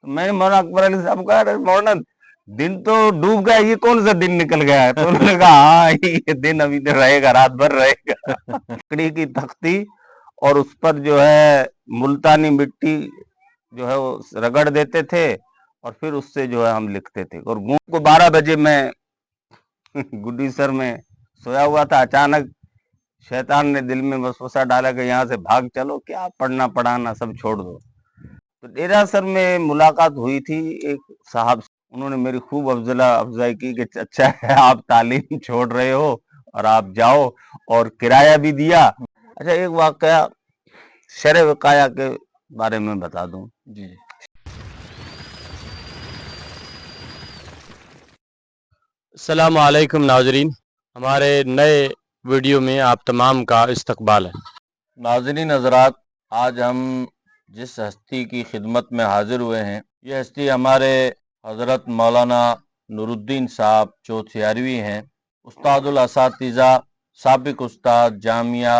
मैंने मौलाना अकबर अली साहब को कहा, अरे मौलाना दिन तो डूब गया, ये कौन सा दिन निकल गया है? तो उन्होंने कहा हाँ ये दिन अभी तो रहेगा, रात भर रहेगा। लकड़ी की तख्ती और उस पर जो है मुल्तानी मिट्टी जो है वो रगड़ देते थे और फिर उससे जो है हम लिखते थे। और गूंज को 12 बजे मैं गुड्डी सर में सोया हुआ था, अचानक शैतान ने दिल में वसवसा डाला कि यहाँ से भाग चलो, क्या पढ़ना पढ़ाना सब छोड़ दो। तो डेरा सर में मुलाकात हुई थी एक साहब से, उन्होंने मेरी खूब अफजाई की कि अच्छा है आप तालीम छोड़ रहे हो और आप जाओ, और किराया भी दिया। अच्छा एक वाकया शर वकाया के बारे में बता दूं। जी। अस्सलाम वालेकुम नाजरीन, हमारे नए वीडियो में आप तमाम का इस्तकबाल है। नाज़रीन हज़रात, आज हम जिस हस्ती की खिदमत में हाजिर हुए हैं, ये हस्ती हमारे हज़रत मौलाना नूरुद्दीन साहब चौथियारवी हैं, उस्तादुल असातिज़ा, साबिक उस्ताद जामिया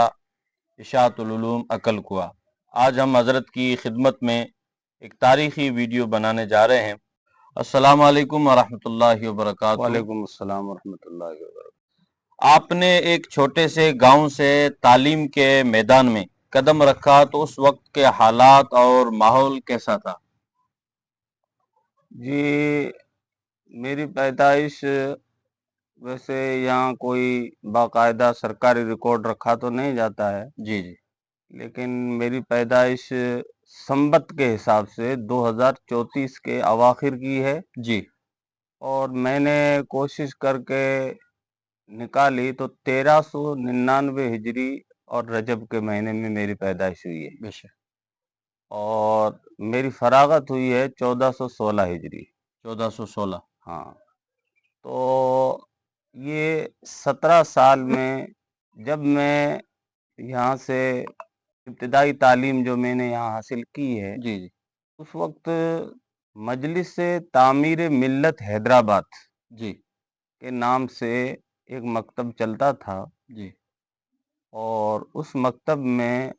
इशाअतुल उलूम अकलकुआ। आज हम हज़रत की खिदमत में एक तारीख़ी वीडियो बनाने जा रहे हैं। अस्सलाम वालेकुम वरहमतुल्लाहि वबरकातुहू। वालेकुम अस्सलाम वरहमतुल्लाहि वबरकातुहू। आपने एक छोटे से गांव से तालीम के मैदान में कदम रखा तो उस वक्त के हालात और माहौल कैसा था? जी, मेरी पैदाइश वैसे यहाँ कोई बाकायदा सरकारी रिकॉर्ड रखा तो नहीं जाता है, जी जी। लेकिन मेरी पैदाइश संबत के हिसाब से 2034 के अवाखिर की है जी। और मैंने कोशिश करके निकाली तो 1399 हिजरी और रजब के महीने में मेरी पैदाइश हुई है, बेशक। और मेरी फरागत हुई है 1416 हिजरी। 1416। हाँ, तो ये 17 साल में जब मैं यहाँ से इब्तिदाई तालीम जो मैंने यहाँ हासिल की है, जी जी। उस वक्त मजलिस तामीर मिल्लत हैदराबाद जी के नाम से एक मकतब चलता था, जी। और उस मकतब में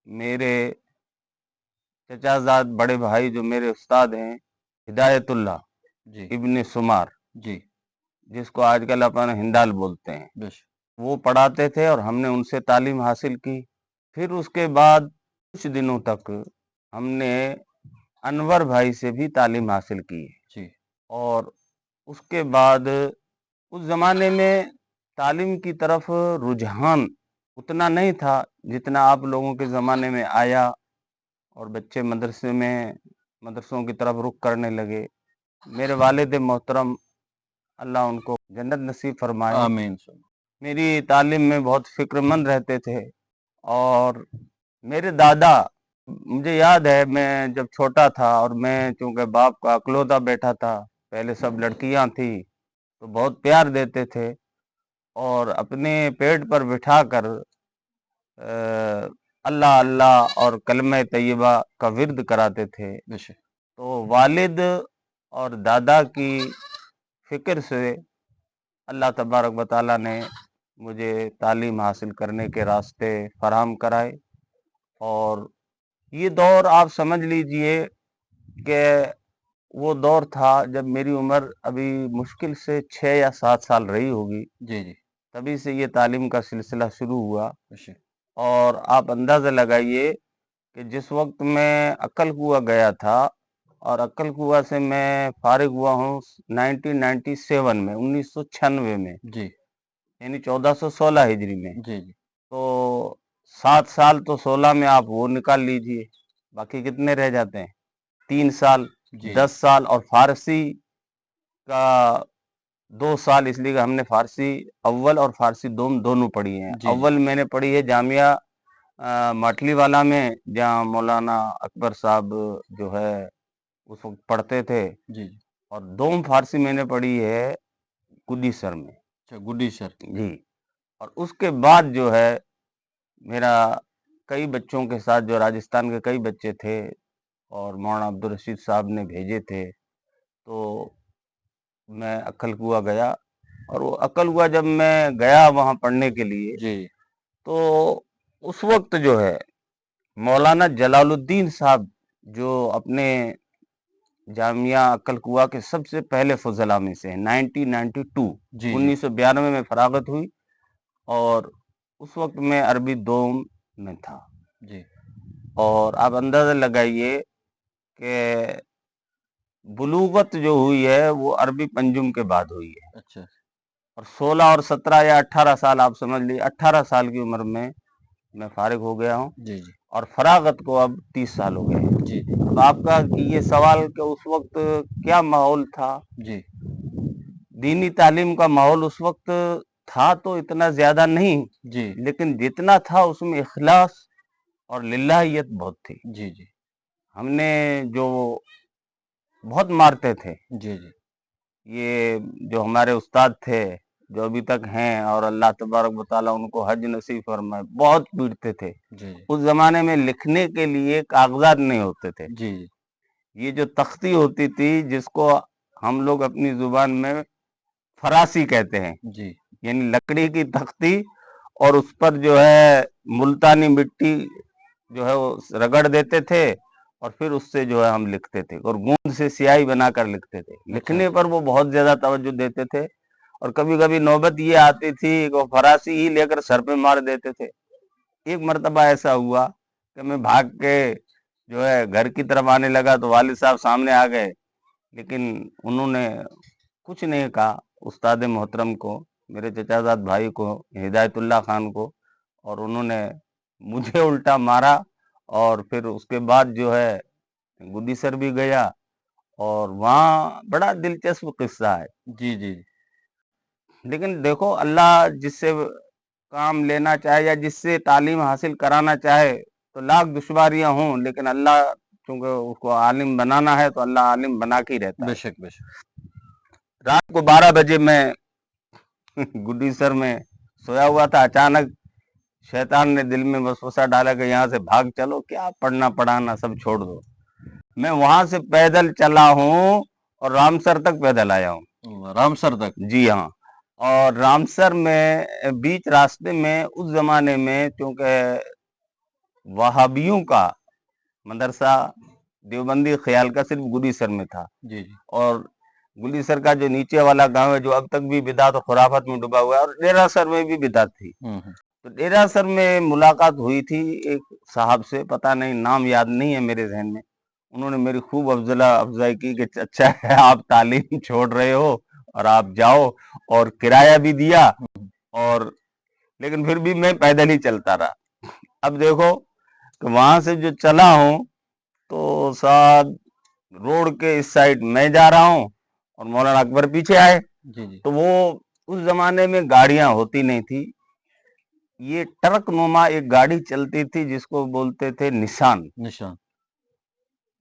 मेरे चचाजाद बड़े भाई जो मेरे उस्ताद हैं, हिदायतुल्लाह जी इब्ने सुमार, जी। जिसको आजकल अपन हिंदाल बोलते हैं, बेशक। वो पढ़ाते थे और हमने उनसे तालीम हासिल की। फिर उसके बाद कुछ दिनों तक हमने अनवर भाई से भी तालीम हासिल की, जी और उसके बाद उस ज़माने में तालीम की तरफ रुझान उतना नहीं था जितना आप लोगों के ज़माने में आया, और बच्चे मदरसों की तरफ रुख करने लगे। मेरे वालिद मोहतरम, अल्लाह उनको जन्नत नसीब फरमाए, आमीन। मेरी तालीम में बहुत फ़िक्रमंद रहते थे। और मेरे दादा, मुझे याद है मैं जब छोटा था और मैं चूँकि बाप का अकलौता बेटा था, पहले सब लड़कियां थी, तो बहुत प्यार देते थे और अपने पेट पर बिठाकर अल्लाह अल्लाह और कलमे तैयबा का विर्द कराते थे। बेशक। तो वालिद और दादा की फिक्र से अल्लाह तबारक व तआला ने मुझे तालीम हासिल करने के रास्ते फराहम कराए। और ये दौर आप समझ लीजिए कि वो दौर था जब मेरी उम्र अभी मुश्किल से 6 या 7 साल रही होगी, जी जी। तभी से ये तालीम का सिलसिला शुरू हुआ। बेशक। और आप अंदाज़ा लगाइए कि जिस वक्त मैं अक्कल कुआं गया था, और अक्कल कुआं से मैं फारिग हुआ हूँ 1997 में, 1996 में, जी यानी 1416 हिजरी में। जी जी। तो 7 साल तो 16 में आप वो निकाल लीजिए, बाकी कितने रह जाते हैं? 3 साल, जी 10 साल। और फारसी का 2 साल, इसलिए कि हमने फारसी अव्वल और फारसी दोनों पढ़ी हैं। जी जी। अव्वल मैंने पढ़ी है जामिया माटलीवाला में, जहाँ मौलाना अकबर साहब जो है उस वक्त पढ़ते थे। जी जी। और दोम फारसी मैंने पढ़ी है गुड्डी सर में। अच्छा, गुड्डी सर। जी। और उसके बाद जो है मेरा कई बच्चों के साथ, जो राजस्थान के कई बच्चे थे और मौलाना अब्दुल रशीद साहब ने भेजे थे, तो मैं अक्कल कुआं गया। और वो अक्कल कुआं जब मैं गया वहाँ पढ़ने के लिए, जी तो उस वक्त जो है मौलाना जलालुद्दीन साहब, जो अपने जामिया अक्कल कुआ के सबसे पहले फजला में से हैं, 1992 जी जी 1992 में फरागत हुई और उस वक्त मैं अरबी दोम में था। जी और आप अंदाजा लगाइए कि बुलूगत जो हुई है वो अरबी पंजुम के बाद हुई है। अच्छा और 16 और 17 या 18 साल आप समझ लीजिए, 18 साल की उम्र में मैं फारिग हो गया हूँ जी जी और फरागत को अब 30 साल हो गए हैं। जी अब आपका कि ये सवाल कि उस वक्त क्या माहौल था, जी दीनी तालीम का माहौल उस वक्त था तो इतना ज्यादा नहीं, जी लेकिन जितना था उसमें इखलास और लिल्लाहियत बहुत थी। जी जी हमने जो बहुत मारते थे, जी जी ये जो हमारे उस्ताद थे जो अभी तक हैं और अल्लाह तबारक व तआला उनको हज नसीब फरमाए, बहुत पीटते थे। जी उस जमाने में लिखने के लिए कागजात नहीं होते थे, जी ये जो तख्ती होती थी जिसको हम लोग अपनी जुबान में फरासी कहते हैं, जी यानी लकड़ी की तख्ती और उस पर जो है मुल्तानी मिट्टी जो है वो रगड़ देते थे और फिर उससे जो है हम लिखते थे और गूंद से स्याही बनाकर लिखते थे। अच्छा लिखने पर वो बहुत ज्यादा तवज्जो देते थे और कभी कभी नौबत ये आती थी कि वो फरासी ही लेकर सर पे मार देते थे। एक मर्तबा ऐसा हुआ कि मैं भाग के जो है घर की तरफ आने लगा तो वालिद साहब सामने आ गए, लेकिन उन्होंने कुछ नहीं कहा उस्ताद मोहतरम को, मेरे चचाजाद भाई को, हिदायतुल्लाह खान को, और उन्होंने मुझे उल्टा मारा। और फिर उसके बाद जो है गुडीसर भी गया और वहाँ बड़ा दिलचस्प किस्सा है। जी जी लेकिन देखो अल्लाह जिससे काम लेना चाहे या जिससे तालीम हासिल कराना चाहे तो लाख दुश्वारियां हों, लेकिन अल्लाह चूंकि उसको आलिम बनाना है तो अल्लाह आलिम बना के ही रहता है। बेशक बेशक रात को 12 बजे मैं गुडीसर में सोया हुआ था, अचानक शैतान ने दिल में वसवसा डाला कि यहाँ से भाग चलो, क्या पढ़ना पढ़ाना सब छोड़ दो। मैं वहां से पैदल चला हूँ और रामसर तक पैदल आया हूँ। रामसर तक जी हाँ। और रामसर में बीच रास्ते में उस जमाने में क्योंकि वहाबियों का मदरसा देवबंदी ख्याल का सिर्फ गुडीसर में था जी जी और गुडीसर का जो नीचे वाला गांव है जो अब तक भी बिदात और खुराफत में डूबा हुआ है, और डेरासर में भी बिदात थी। हम्म तो डेरासर में मुलाकात हुई थी एक साहब से, पता नहीं नाम याद नहीं है मेरे जहन में। उन्होंने मेरी खूब अफजाई की कि अच्छा है आप तालीम छोड़ रहे हो और आप जाओ, और किराया भी दिया। और लेकिन फिर भी मैं पैदल ही चलता रहा। अब देखो कि वहां से जो चला हूं तो साहब रोड के इस साइड मैं जा रहा हूं और मौलाना अकबर पीछे आए। जी जी तो वो उस जमाने में गाड़ियां होती नहीं थी, ये ट्रक नुमा एक गाड़ी चलती थी जिसको बोलते थे निशान निशान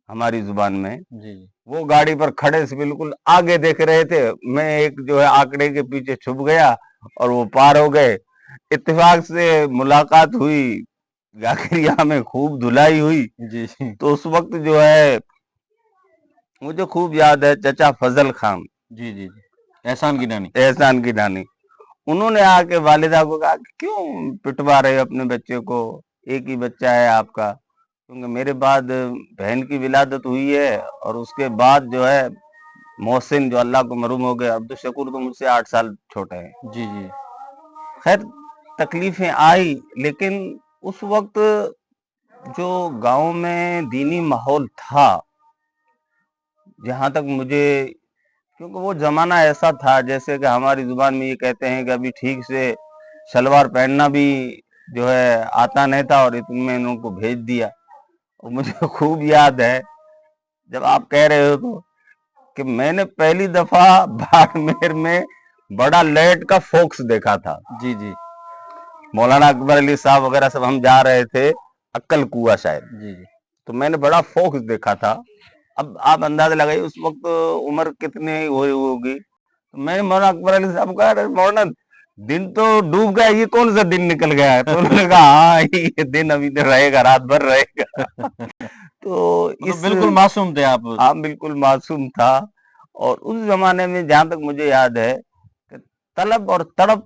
हमारी जुबान में। जी जी वो गाड़ी पर खड़े से बिल्कुल आगे देख रहे थे, मैं एक जो है आंकड़े के पीछे छुप गया और वो पार हो गए। इत्तेफाक से मुलाकात हुई, गाखिरिया में खूब धुलाई हुई। जी जी तो उस वक्त जो है मुझे खूब याद है चचा फजल खान, जी जी एहसान की नानी एहसान की नानी, उन्होंने आके वालिदा को कहा कि क्यों पिटवा रहे हो अपने बच्चे को, एक ही बच्चा है आपका। क्योंकि मेरे बाद बहन की विलादत हुई है और उसके बाद जो है मोहसिन जो अल्लाह को मरूम हो गए, अब्दुल शकूर तो मुझसे 8 साल छोटे हैं। जी जी खैर तकलीफें आई, लेकिन उस वक्त जो गांव में दीनी माहौल था, जहां तक मुझे, क्योंकि वो जमाना ऐसा था जैसे कि हमारी जुबान में ये कहते हैं कि अभी ठीक से शलवार पहनना भी जो है आता नहीं था और इतने में उनको भेज दिया। और मुझे खूब याद है जब आप कह रहे हो तो कि मैंने पहली दफा बाड़मेर में बड़ा लाइट का फोक्स देखा था। जी जी मौलाना अकबर अली साहब वगैरह सब हम जा रहे थे अक्कल कुआ शायद, जी जी तो मैंने बड़ा फोक्स देखा था। अब आप अंदाजा लगाइए उस वक्त उम्र कितनी हुई होगी। तो मैंने मौलाना अकबर अली साहब को कहा, "अरे मौलाना दिन तो डूब गया, ये कौन सा दिन निकल गया है?" तो उन्होंने कहा हाँ ये दिन अभी तो रहेगा, रात भर रहेगा। तो मतलब इस बिल्कुल मासूम थे आप हाँ बिल्कुल मासूम था। और उस जमाने में जहां तक मुझे याद है कि तलब और तड़प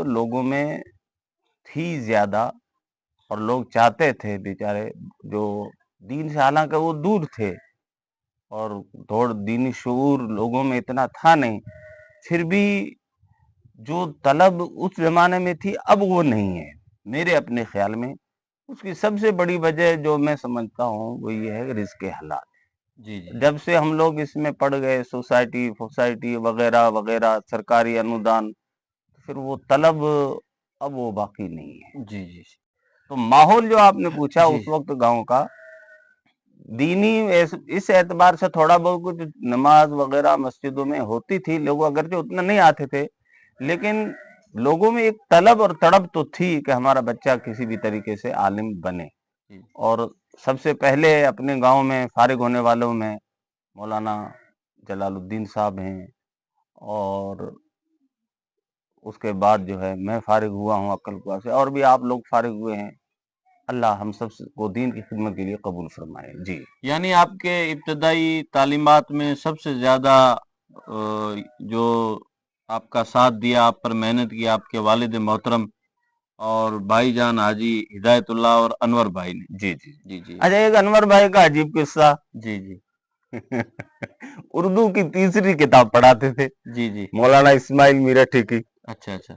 लोगों में थी ज्यादा, और लोग चाहते थे बेचारे जो दीन से, हालांकि वो दूर थे, اور تھوڑا دینی شعور لوگوں میں اتنا تھا نہیں، پھر بھی جو طلب اس زمانے میں تھی اب وہ نہیں ہے میرے اپنے خیال میں۔ اس کی سب سے بڑی وجہ جو میں سمجھتا ہوں وہ یہ ہے رزق حلال۔ جی جی جب سے ہم لوگ اس میں پڑ گئے، سوسائٹی وغیرہ وغیرہ، سرکاری انودان، پھر وہ طلب اب وہ باقی نہیں ہے۔ جی جی تو ماحول جو آپ نے پوچھا جی اس وقت گاؤں کا دینی اس اعتبار سے تھوڑا بہت کچھ نماز وغیرہ مسجدوں میں ہوتی تھی، لوگ اگرچہ اتنا نہیں آتے تھے، لیکن لوگوں میں ایک طلب اور تڑپ تو تھی کہ ہمارا بچہ کسی بھی طریقے سے عالم بنے۔ جی اور سب سے پہلے اپنے گاؤں میں فارغ ہونے والوں میں مولانا جلال الدین صاحب ہیں، اور اس کے بعد جو ہے میں فارغ ہوا ہوں عقل کوہ سے، اور بھی آپ لوگ فارغ ہوئے ہیں۔ اللہ ہم سب کو دین کی خدمت کے لیے قبول فرمائے۔ جی یعنی آپ کے ابتدائی تعلیمات میں سب سے زیادہ جو آپ کا ساتھ دیا، آپ پر محنت کی، آپ کے والد محترم اور بھائی جان حاجی ہدایت اللہ اور انور بھائی نے۔ جی جی جی جی اچھا، ایک انور بھائی کا عجیب قصہ، جی جی اردو کی تیسری کتاب پڑھاتے تھے جی جی مولانا اسماعیل میرٹھی کی، اچھا اچھا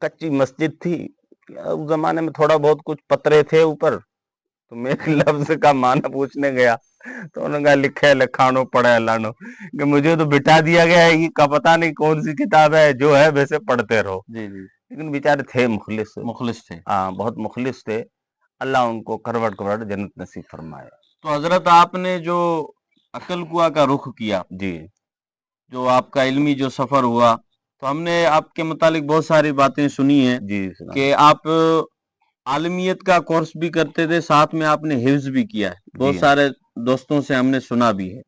کچی مسجد تھی، اس زمانے میں تھوڑا بہت کچھ پترے تھے اوپر، تو میں ایک لفظ کا معنی پوچھنے گیا تو انہوں نے کہا لکھے لکھانو پڑھے لانو، کہ مجھے تو بٹھا دیا گیا ہے، یہ کا پتہ نہیں کون سی کتاب ہے، جو ہے ویسے پڑھتے رہو۔ جی جی لیکن بیچارے تھے مخلص، مخلص تھے۔ ہاں بہت مخلص تھے، اللہ ان کو کروڑ کروڑ جنت نصیب فرمائے۔ تو حضرت آپ نے جو عقل کوہ کا رخ کیا، جی جو آپ کا علمی جو سفر ہوا، تو ہم نے آپ کے متعلق بہت ساری باتیں سنی ہیں جی سنا کہ آپ عالمیت کا کورس بھی کرتے تھے، ساتھ میں آپ نے حفظ بھی کیا ہے، بہت جی ہاں سارے دوستوں سے ہم نے سنا بھی ہے۔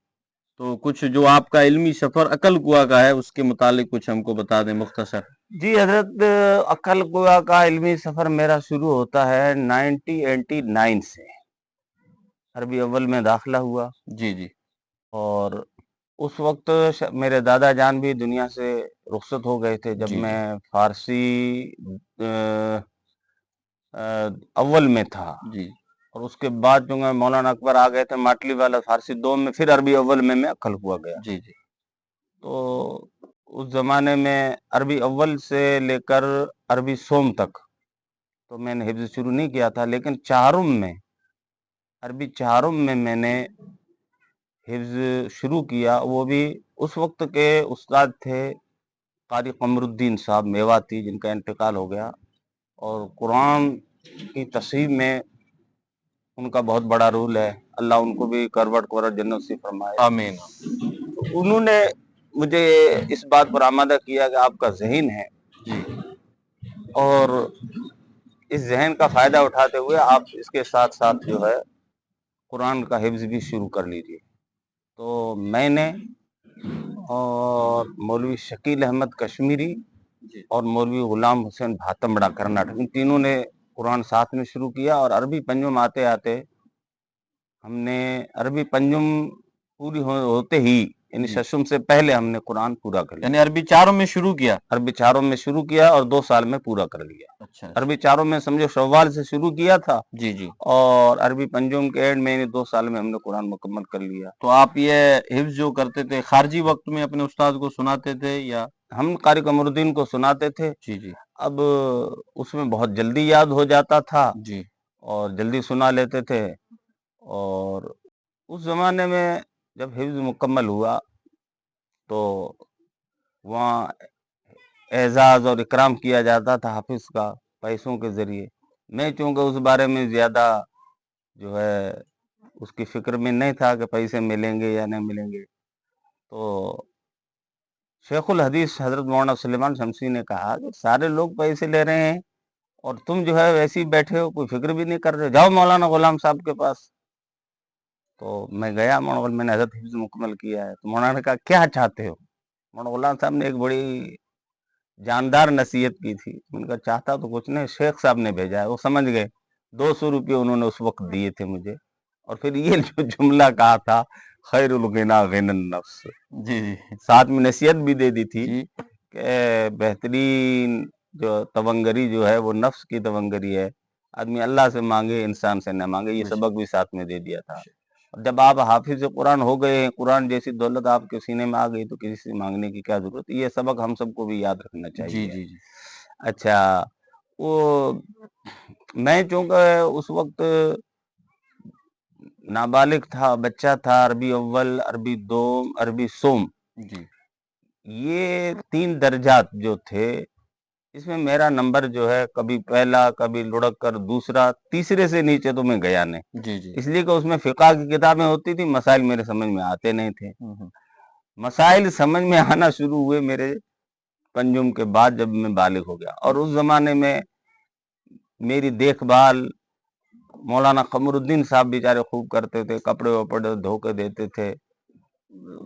تو کچھ جو آپ کا علمی سفر عقل کوہ کا ہے اس کے متعلق کچھ ہم کو بتا دیں مختصر۔ جی حضرت، عقل کوہ کا علمی سفر میرا شروع ہوتا ہے 1989 سے، عربی اول میں داخلہ ہوا، جی جی اور اس وقت میرے دادا جان بھی دنیا سے رخصت ہو گئے تھے جب جی میں فارسی اول میں تھا، جی اور اس کے بعد چونکہ مولانا اکبر آ گئے تھے ماٹلی والا فارسی دو میں، پھر عربی اول میں عقل کوہ گیا۔ جی جی تو اس زمانے میں عربی اول سے لے کر عربی سوم تک تو میں نے حفظ شروع نہیں کیا تھا، لیکن چہارم میں، عربی چہارم میں میں نے حفظ شروع کیا، وہ بھی اس وقت کے استاد تھے قاری قمر الدین صاحب میواتی، جن کا انتقال ہو گیا، اور قرآن کی تصحیح میں ان کا بہت بڑا رول ہے، اللہ ان کو بھی کروڑ کروڑ جنت سے فرمائے۔ آمین۔ انہوں نے مجھے اس بات پر آمادہ کیا کہ آپ کا ذہن ہے، جی اور اس ذہن کا فائدہ اٹھاتے ہوئے آپ اس کے ساتھ ساتھ جو ہے قرآن کا حفظ بھی شروع کر لیجیے۔ تو میں نے اور مولوی شکیل احمد کشمیری جی اور مولوی غلام حسین بھاتمڑا کرناٹک، ان تینوں نے قرآن ساتھ میں شروع کیا، اور عربی پنجم آتے آتے ہم نے عربی پنجم پوری ہوتے ہی، یعنی جی ششم سے پہلے ہم نے قرآن پورا کر لیا، یعنی عربی چاروں میں شروع کیا۔ عربی چاروں میں شروع کیا اور 2 سال میں پورا کر لیا۔ اچھا عربی چاروں میں سمجھو شوال سے شروع کیا تھا، جی جی اور عربی پنجم کے اینڈ میں 2 سال میں ہم نے قرآن مکمل کر لیا۔ تو آپ یہ حفظ جو کرتے تھے خارجی وقت میں اپنے استاد کو سناتے تھے یا؟ ہم قاری قمر الدین کو سناتے تھے، جی جی اب اس میں بہت جلدی یاد ہو جاتا تھا جی اور جلدی سنا لیتے تھے، اور اس زمانے میں جب حفظ مکمل ہوا تو وہاں اعزاز اور اکرام کیا جاتا تھا حافظ کا پیسوں کے ذریعے۔ میں چونکہ اس بارے میں زیادہ جو ہے اس کی فکر میں نہیں تھا کہ پیسے ملیں گے یا نہیں ملیں گے، تو شیخ الحدیث حضرت مولانا سلیمان شمسی نے کہا کہ سارے لوگ پیسے لے رہے ہیں اور تم جو ہے ویسے ہی بیٹھے ہو، کوئی فکر بھی نہیں کر رہے، جاؤ مولانا غلام صاحب کے پاس۔ تو میں گیا، مولانا میں نے حضرت حفظ مکمل کیا ہے، تو مولانا نے کہا کیا چاہتے ہو؟ مولانا غلام صاحب نے ایک بڑی جاندار نصیحت کی تھی، ان کا چاہتا تو کچھ نہیں، شیخ صاحب نے بھیجا ہے، وہ سمجھ گئے، 200 روپے انہوں نے اس وقت دیے تھے مجھے، اور پھر یہ جو جملہ کہا تھا خیر الغنا غنى النفس، جی جی ساتھ میں نصیحت بھی دے دی تھی جی کہ بہترین جو تونگری جو ہے وہ نفس کی تونگری ہے، آدمی اللہ سے مانگے انسان سے نہ مانگے، یہ بے شک۔ سبق بھی ساتھ میں دے دیا تھا۔ जब आप हाफिज कुरान हो गए हैं, कुरान जैसी दौलत आपके सीने में आ गई तो किसी से मांगने की क्या जरूरत है। ये सबक हम सबको भी याद रखना जी चाहिए। जी जी अच्छा, वो मैं चूंकि उस वक्त नाबालिग था, बच्चा था, अरबी अव्वल, अरबी दोम, अरबी सोम, जी ये 3 दर्जात जो थे, इसमें मेरा नंबर जो है कभी पहला, कभी लुढ़क कर दूसरा, तीसरे से नीचे तो मैं गया नहीं। जी जी इसलिए कि उसमें फिक़्ह की किताबें होती थी, मसाइल मेरे समझ में आते नहीं थे। हम्म, मसाइल समझ में आना शुरू हुए मेरे पंजुम के बाद, जब मैं बालिग हो गया। और उस जमाने में मेरी देखभाल मौलाना कमरुद्दीन साहब बेचारे खूब करते थे, कपड़े वपड़े धो के देते थे।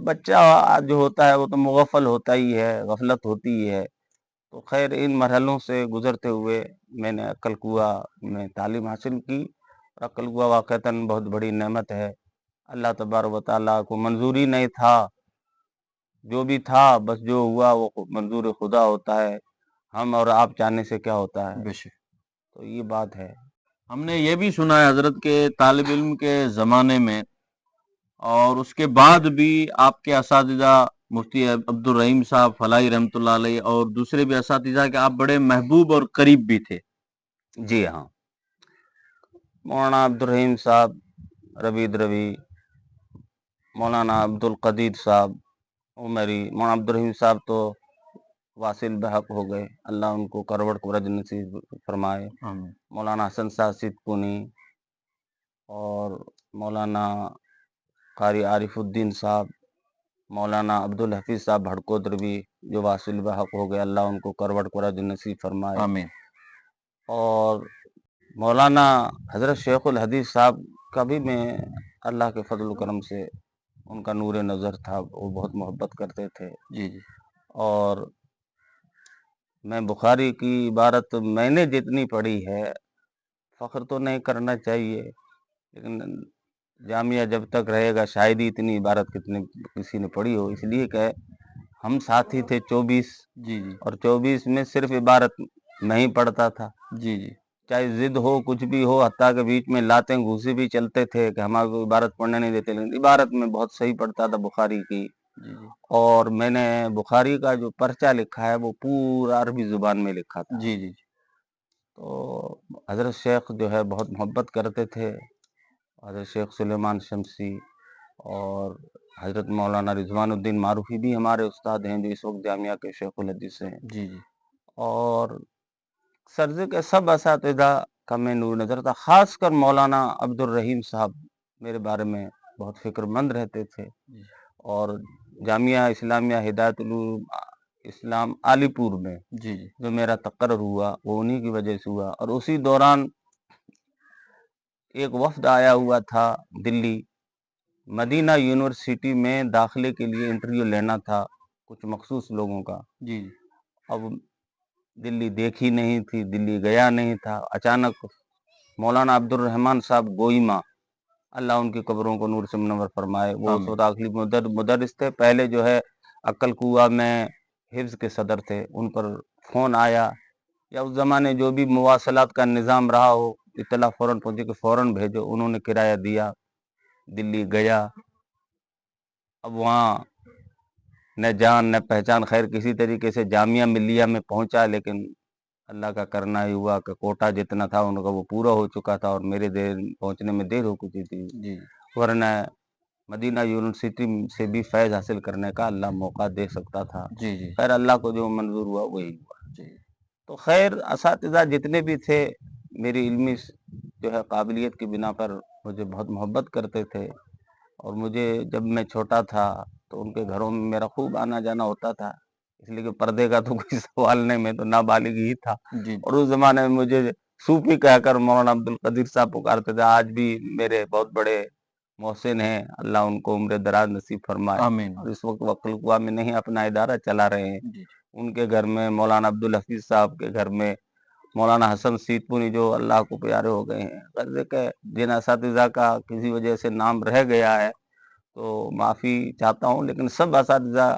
बच्चा जो होता है वो तो मुगफल होता ही है, गफलत होती ही है। तो खैर इन मरहलों से गुजरते हुए मैंने अक्कल कुआ में तालीम हासिल की। और अक्कल कुआ वाक़तन बहुत बड़ी नेमत है। अल्लाह तबारक व तआला को मंजूरी नहीं था, जो भी था बस जो हुआ वो मंजूर खुदा होता है। हम और आप चाहने से क्या होता है। बेशक। तो ये बात है। हमने ये भी सुना है हजरत के तालिब इल्म के जमाने में और उसके बाद भी आपके असातिज़ा मुफ्ती अब्दुल रहीम साहब फलाही रहमतुल्लाह अलैह और दूसरे भी असातिज़ा के आप बड़े महबूब और करीब भी थे। जी हाँ, मौलाना अब्दुल रहीम साहब, रबीद रवी, मौलाना अब्दुल कदीर साहब उमरी, मौलाना अब्दुल रहीम साहब तो वासिल बहक हो गए, अल्लाह उनको करवट कुरज नसीब फरमाए। आमीन। मौलाना हसन साहब सिद्दकुनी और मौलाना कारी आरिफुद्दीन साहब, मौलाना अब्दुल हफीज साहब भड़कोदरवी जो वासिल बहक हो गए, अल्लाह उनको करवट कुरज नसीब फरमाए। आमीन। और मौलाना हजरत शेखुल हदीस साहब का भी मैं अल्लाह के फजल करम से उनका नूर नज़र था, वो बहुत मोहब्बत करते थे। जी जी और मैं बुखारी की इबारत मैंने जितनी पढ़ी है, फ़ख्र तो नहीं करना चाहिए, लेकिन जामिया जब तक रहेगा शायद ही इतनी इबारत किसी ने पढ़ी हो। इसलिए कि हम साथी थे 24, जी जी और 24 में सिर्फ इबारत मैं ही पढ़ता था। जी जी चाहे जिद हो, कुछ भी हो, हत्ता के बीच में लातें घूंसे भी चलते थे कि हमारे को इबारत पढ़ने नहीं देते, लेकिन इबारत में बहुत सही पढ़ता था बुखारी की। जी जी और मैंने बुखारी का जो पर्चा लिखा है वो पूरा अरबी ज़ुबान में लिखा था। जी जी तो हज़रत शेख जो है बहुत मोहब्बत करते थे, हज़रत शेख सुलेमान शमसी। और हज़रत मौलाना रिज़वानुद्दीन मारूफ़ी भी हमारे उस्ताद हैं, जो इस वक्त जामिया के शेखुल हदीस हैं। जी जी और सर्ज़े के सब असातिज़ा का मैं नूर नज़र था। ख़ासकर मौलाना अब्दुल रहीम साहब मेरे बारे में बहुत फ़िक्रमंद रहते थे। जी और जामिया इस्लामिया हिदायतुल इस्लाम आलीपुर में जी जी जो मेरा तकर्रुर हुआ वो उन्हीं की वजह से हुआ। और उसी दौरान एक वफ़्द आया हुआ था दिल्ली, मदीना यूनिवर्सिटी में दाखिले के लिए इंटरव्यू लेना था कुछ मखसूस लोगों का। जी अब दिल्ली देखी नहीं थी, दिल्ली गया नहीं था। अचानक मौलाना अब्दुल रहमान साहब गोईमा, अल्लाह उनकी कब्रों को नूर से मुनव्वर फरमाए, वो उस आमीन। वक्त आखिरी मुदर्रिस थे। पहले जो है अक्कल कुआ में हिफ्ज़ के सदर थे, उन पर फ़ोन आया या उस ज़माने जो भी मुवासलात का निज़ाम रहा हो, इत्तला फ़ौरन पहुँची कि फ़ौरन भेजो। उन्होंने किराया दिया, दिल्ली गया। अब वहाँ न जान न पहचान, खैर किसी तरीके से जामिया मिल्लिया में पहुँचा, लेकिन अल्लाह का करना ही हुआ कि कोटा जितना था उनका वो पूरा हो चुका था और मेरे देर पहुँचने में देर हो चुकी थी। जी वरना मदीना यूनिवर्सिटी से भी फैज़ हासिल करने का अल्लाह मौका दे सकता था। जी जी खैर अल्लाह को जो मंजूर हुआ वही हुआ। जी तो खैर असातिज़ा जितने भी थे मेरी इल्मी जो है काबिलियत की बिना पर मुझे बहुत मोहब्बत करते थे। और मुझे जब मैं छोटा था तो उनके घरों में मेरा खूब आना जाना होता था, इसलिए कि पर्दे का तो कोई सवाल नहीं, मैं तो नाबालिग ही था। जी और उस ज़माने में मुझे सूफ़ी कहकर मौलाना अब्दुल कदीर साहब पुकारते थे। आज भी मेरे बहुत बड़े मोहसिन हैं, अल्लाह उनको उम्र दराज नसीब फरमाए। आमीन। और इस वक्त वक्ल कुआ में नहीं अपना इदारा चला रहे हैं। जी उनके घर में, मौलाना अब्दुल हफीज़ साहब के घर में, मौलाना हसन सीतपुरी जो अल्लाह को प्यारे हो गए हैं। ग़र्ज़े के जिन असातिज़ा का किसी वजह से नाम रह गया है तो माफ़ी चाहता हूँ, लेकिन सब असातिज़ा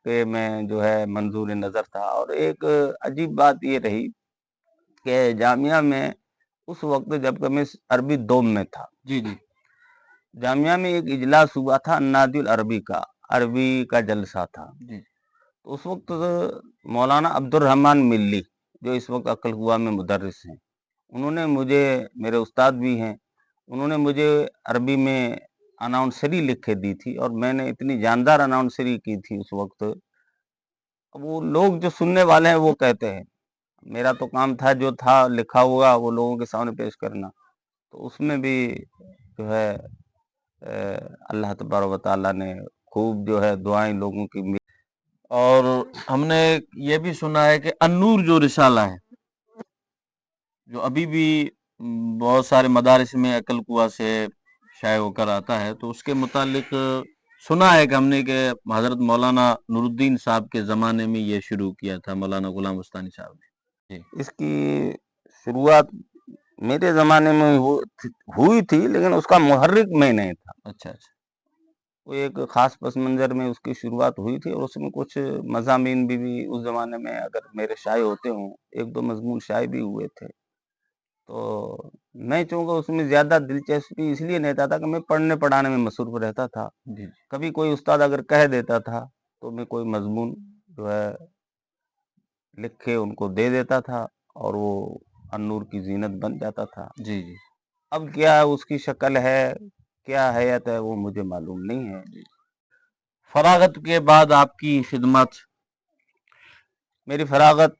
पे मैं जो है मंजूर नज़र था। और एक अजीब बात ये रही कि जामिया में उस वक्त जबकि मैं अरबी दोम में था, जी जी जामिया में एक इजलास हुआ था अन्नादुल अरबी का, अरबी का जलसा था। जी तो उस वक्त मौलाना अब्दुल रहमान मिल्ली, जो इस वक्त अक्ल कुआ में मुदर्रिस हैं, उन्होंने मुझे, मेरे उस्ताद भी हैं, उन्होंने मुझे अरबी में अनाउंसरी लिख के दी थी, और मैंने इतनी जानदार अनाउंसरी की थी उस वक्त। अब वो लोग जो सुनने वाले हैं वो कहते हैं, मेरा तो काम था जो था लिखा हुआ वो लोगों के सामने पेश करना। तो उसमें भी जो है अल्लाह तबारक व तआला ने खूब जो है दुआएं लोगों की और हमने ये भी सुना है कि अन्नूर जो रिसाला है, जो अभी भी बहुत सारे मदारिस में अकल कुआ से शाये होकर आता है, तो उसके मुतालिक सुना है कि हमने कि हजरत मौलाना नूरुद्दीन साहब के ज़माने में ये शुरू किया था, मौलाना गुलाम उस्तानी साहब ने। जी इसकी शुरुआत मेरे ज़माने में हुई थी, लेकिन उसका मुहर्रिक मैं नहीं था। अच्छा अच्छा। वो एक ख़ास पस मंज़र में उसकी शुरुआत हुई थी, और उसमें कुछ मज़ामीन भी उस ज़माने में अगर मेरे शाये होते हों, 1-2 मज़मून शाये भी हुए थे। तो मैं चाहूँगा उसमें ज़्यादा दिलचस्पी इसलिए नहीं था कि मैं पढ़ने-पढ़ाने में मसरूफ़ रहता था। जी कभी कोई उस्ताद अगर कह देता था, तो मैं कोई मज़मून जो है लिख के उनको दे देता था, और वो अन्नूर की ज़ीनत बन जाता था। जी जी अब क्या उसकी शक्ल है, क्या हैयत है, वो मुझे मालूम नहीं है। जी। फरागत के बाद आपकी खिदमत? मेरी फरागत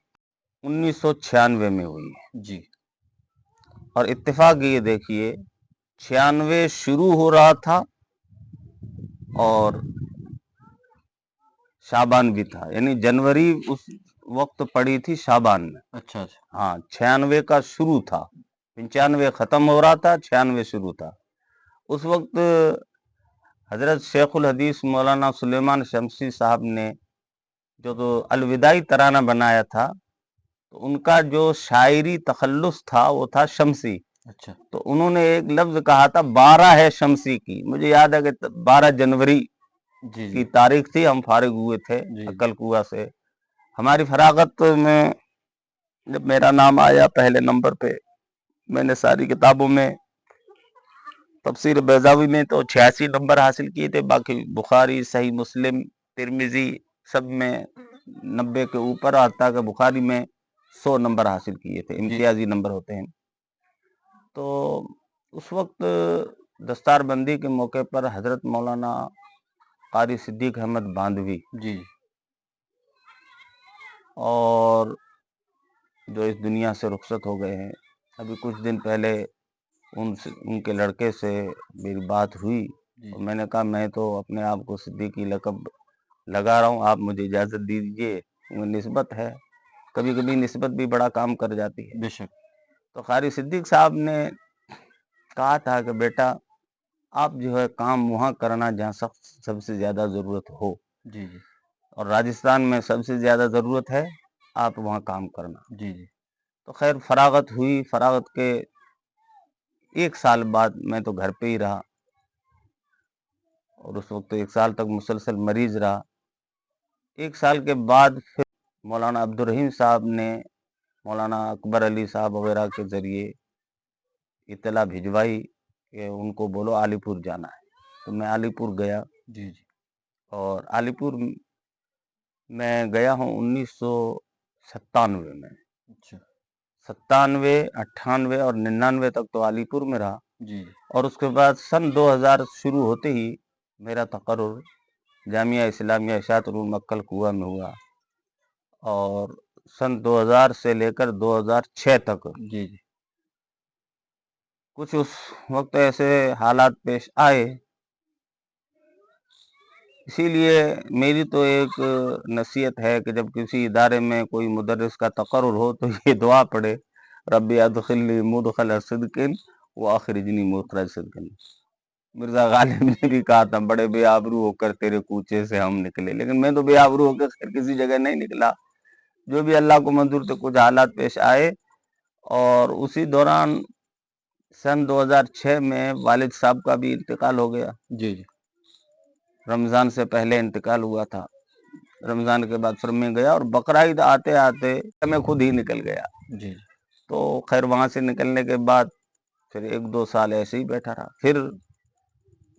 1996 में हुई है, जी और इत्तेफाक ये देखिए 96 शुरू हो रहा था और शाबान भी था, यानी जनवरी उस वक्त पड़ी थी शाबान में। अच्छा अच्छा। हाँ, 96 का शुरू था, 95 खत्म हो रहा था, 96 शुरू था। उस वक्त हजरत शेखुल हदीस मौलाना सुलेमान शमसी साहब ने जो तो अलविदाई तराना बनाया था, तो उनका जो शायरी तखल्लुस था वो था शमसी। अच्छा तो उन्होंने एक लफ्ज कहा था 12 है शमसी की। मुझे याद है कि 12 जनवरी जी की जी तारीख थी, हम फारिग हुए थे जी अक्ल कुआ से। हमारी फरागत में जब मेरा नाम आया पहले नंबर पे, मैंने सारी किताबों में, तफसीर बैज़ावी में तो 86 नंबर हासिल किए थे, बाकी बुखारी, सही मुस्लिम, तिरमिजी सब में 90 के ऊपर, आता कि बुखारी में 100 नंबर हासिल किए थे, जी इम्तियाजी नंबर होते हैं। तो उस वक्त दस्तारबंदी के मौके पर हजरत मौलाना कारी सिद्दीक अहमद बांधवी जी और जो इस दुनिया से रुखसत हो गए हैं, अभी कुछ दिन पहले उनके लड़के से मेरी बात हुई, जी और मैंने कहा मैं तो अपने आप को सिद्दीकी लक़ब लगा रहा हूँ, आप मुझे इजाज़त दीजिए। वो निस्बत है, कभी कभी निस्बत भी बड़ा काम कर जाती है। बेशक। तो कारी सिद्दीक साहब ने कहा था कि बेटा आप जो है काम वहाँ करना जहाँ सबसे ज़्यादा ज़रूरत हो, जी जी और राजस्थान में सबसे ज़्यादा ज़रूरत है, आप वहाँ काम करना। जी जी तो खैर फरागत हुई, फरागत के 1 साल बाद मैं तो घर पे ही रहा, और उस वक्त 1 साल तक मुसलसल मरीज रहा। 1 साल के बाद फिर मौलाना अब्दुल रहीम साहब ने मौलाना अकबर अली साहब वगैरह के ज़रिए इत्तला भिजवाई कि उनको बोलो आलीपुर जाना है। तो मैं आलीपुर गया, जी जी और आलीपुर मैं गया हूँ 1997 में। अच्छा 97, 98 और 99 तक तो आलीपुर में रहा, जी और उसके बाद सन 2000 शुरू होते ही मेरा तकर्रुर जामिया इस्लामिया इशाअतुल उलूम अक्कल कुआ में हुआ, और सन 2000 से लेकर 2006 तक जी जी कुछ उस वक्त ऐसे हालात पेश आए, इसीलिए मेरी तो एक नसीहत है कि जब किसी इदारे में कोई मुदर्रिस का तकर्रुर हो तो ये दुआ पढ़े, रब्बी अदखिलनी मुदखल सिद्किन व अखरिजनी मुखरज सिद्किन। मिर्जा गालिब ने भी कहा था बड़े बेआबरू होकर तेरे कूचे से हम निकले, लेकिन मैं तो बेआबरू होकर खैर किसी जगह नहीं निकला। जो भी अल्लाह को मंजूर थे कुछ हालात पेश आए, और उसी दौरान सन 2006 में वालिद साहब का भी इंतकाल हो गया। जी जी रमज़ान से पहले इंतकाल हुआ था। रमज़ान के बाद फिर मैं गया, और बकरीद आते आते मैं खुद ही निकल गया। जी तो खैर वहाँ से निकलने के बाद फिर 1-2 साल ऐसे ही बैठा रहा। फिर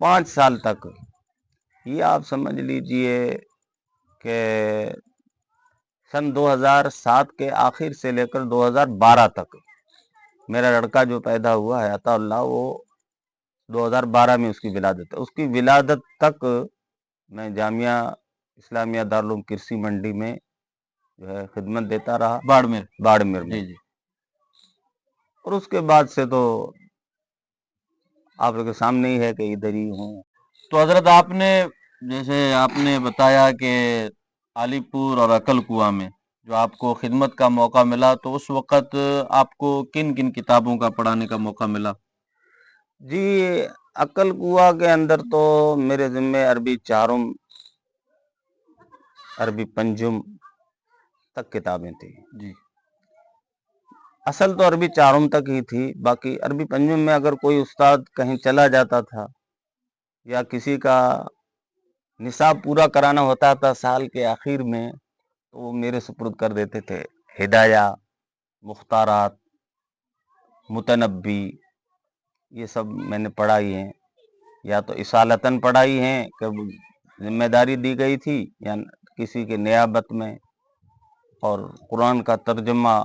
5 साल तक, ये आप समझ लीजिए कि सन 2007 के आखिर से लेकर 2012 तक, मेरा लड़का जो पैदा हुआ है अताउल्लाह, वो 2012 में उसकी विलादत है। उसकी विलादत तक मैं जामिया इस्लामिया दारुल उलूम कृषि मंडी में जो है खिदमत देता रहा, बाड़मेर में। जी जी। और उसके बाद से तो आप लोग के सामने ही है कि इधर ही हूँ। तो हजरत आपने, जैसे आपने बताया कि आलीपुर और अकल कुआ में जो आपको खिदमत का मौका मिला, तो उस वक्त आपको किन किन किताबों का पढ़ाने का मौका मिला? जी, अकल कुआ के अंदर तो मेरे जिम्मे अरबी चारुम, अरबी पंजुम तक किताबें थी जी असल तो अरबी चारुम तक ही थी। बाकी अरबी पंजुम में अगर कोई उस्ताद कहीं चला जाता था या किसी का निसाब पूरा कराना होता था साल के आखिर में, तो वो मेरे सुपुर्द कर देते थे। हिदाया, मुख्तारात, मुतनब्बी, ये सब मैंने पढ़ाई हैं, या तो इसालतन पढ़ाई हैं कि जिम्मेदारी दी गई थी, या किसी के नियाबत में। और कुरान का तर्जमा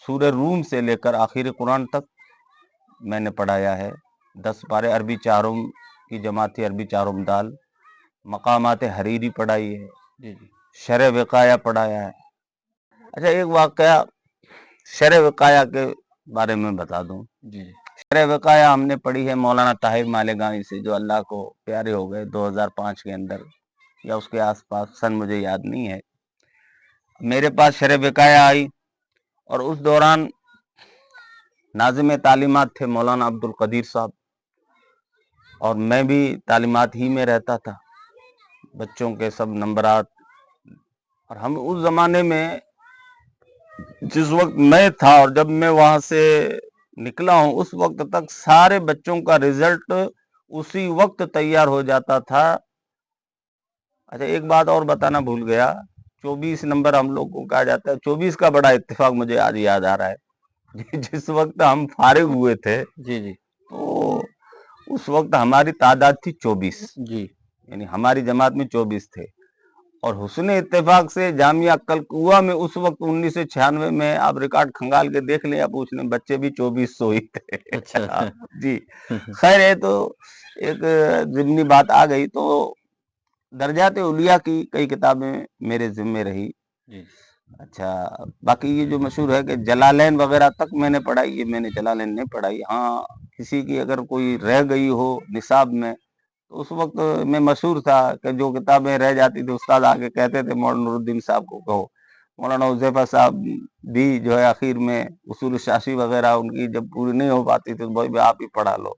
सूरह रूम से लेकर आखिर कुरान तक मैंने पढ़ाया है। 10 पारे अरबी चारुम की जमात थी, अरबी चारुम दाल। मकामात हरीरी पढ़ाई है, जी जी शरह विकाया पढ़ाया है। अच्छा, एक वाकया शरह विकाया के बारे में बता दूं। जी जी शरह विकाया हमने पढ़ी है मौलाना ताहिर मालेगांवी से, जो अल्लाह को प्यारे हो गए 2005 के अंदर या उसके आसपास, सन मुझे याद नहीं है। मेरे पास शरह विकाया आई और उस दौरान नाज़िम तालीमात थे मौलाना अब्दुल कदीर साहब, और मैं भी तालीमात ही में रहता था, बच्चों के सब नंबरात। और हम उस ज़माने में, जिस वक्त मैं था और जब मैं वहाँ से निकला हूँ, उस वक्त तक सारे बच्चों का रिजल्ट उसी वक्त तैयार हो जाता था। अच्छा, एक बात और बताना भूल गया, 24 नंबर हम लोग को कहा जाता है। 24 का बड़ा इत्तेफाक मुझे आज याद आ रहा है। जिस वक्त हम फारिग हुए थे, जी जी तो उस वक्त हमारी तादाद थी 24, जी यानी हमारी जमात में 24 थे। और हुस्न इत्तेफाक से जामिया अक्कल कुआ में उस वक्त 1996 में, आप रिकॉर्ड खंगाल के देख लें या पूछ लें, बच्चे भी 2400 ही थे। अच्छा जी, खैर है, तो एक जिमनी बात आ गई। तो दर्जात उलिया की कई किताबें मेरे जिम्मे रही। जी अच्छा, बाकी ये जो मशहूर है कि जलालैन वगैरह तक मैंने पढ़ाई, ये मैंने जलालैन नहीं पढ़ाई। हाँ, किसी की अगर कोई रह गई हो निसाब में, तो उस वक्त में मशहूर था कि जो किताबें रह जाती थी, उस्ताद आके कहते थे मौलाना नूरुद्दीन साहब को कहो। मौलाना हुज़ैफा साहब भी जो है आखिर में उसूल शासी वगैरह उनकी जब पूरी नहीं हो पाती थी, तो भाई आप ही पढ़ा लो।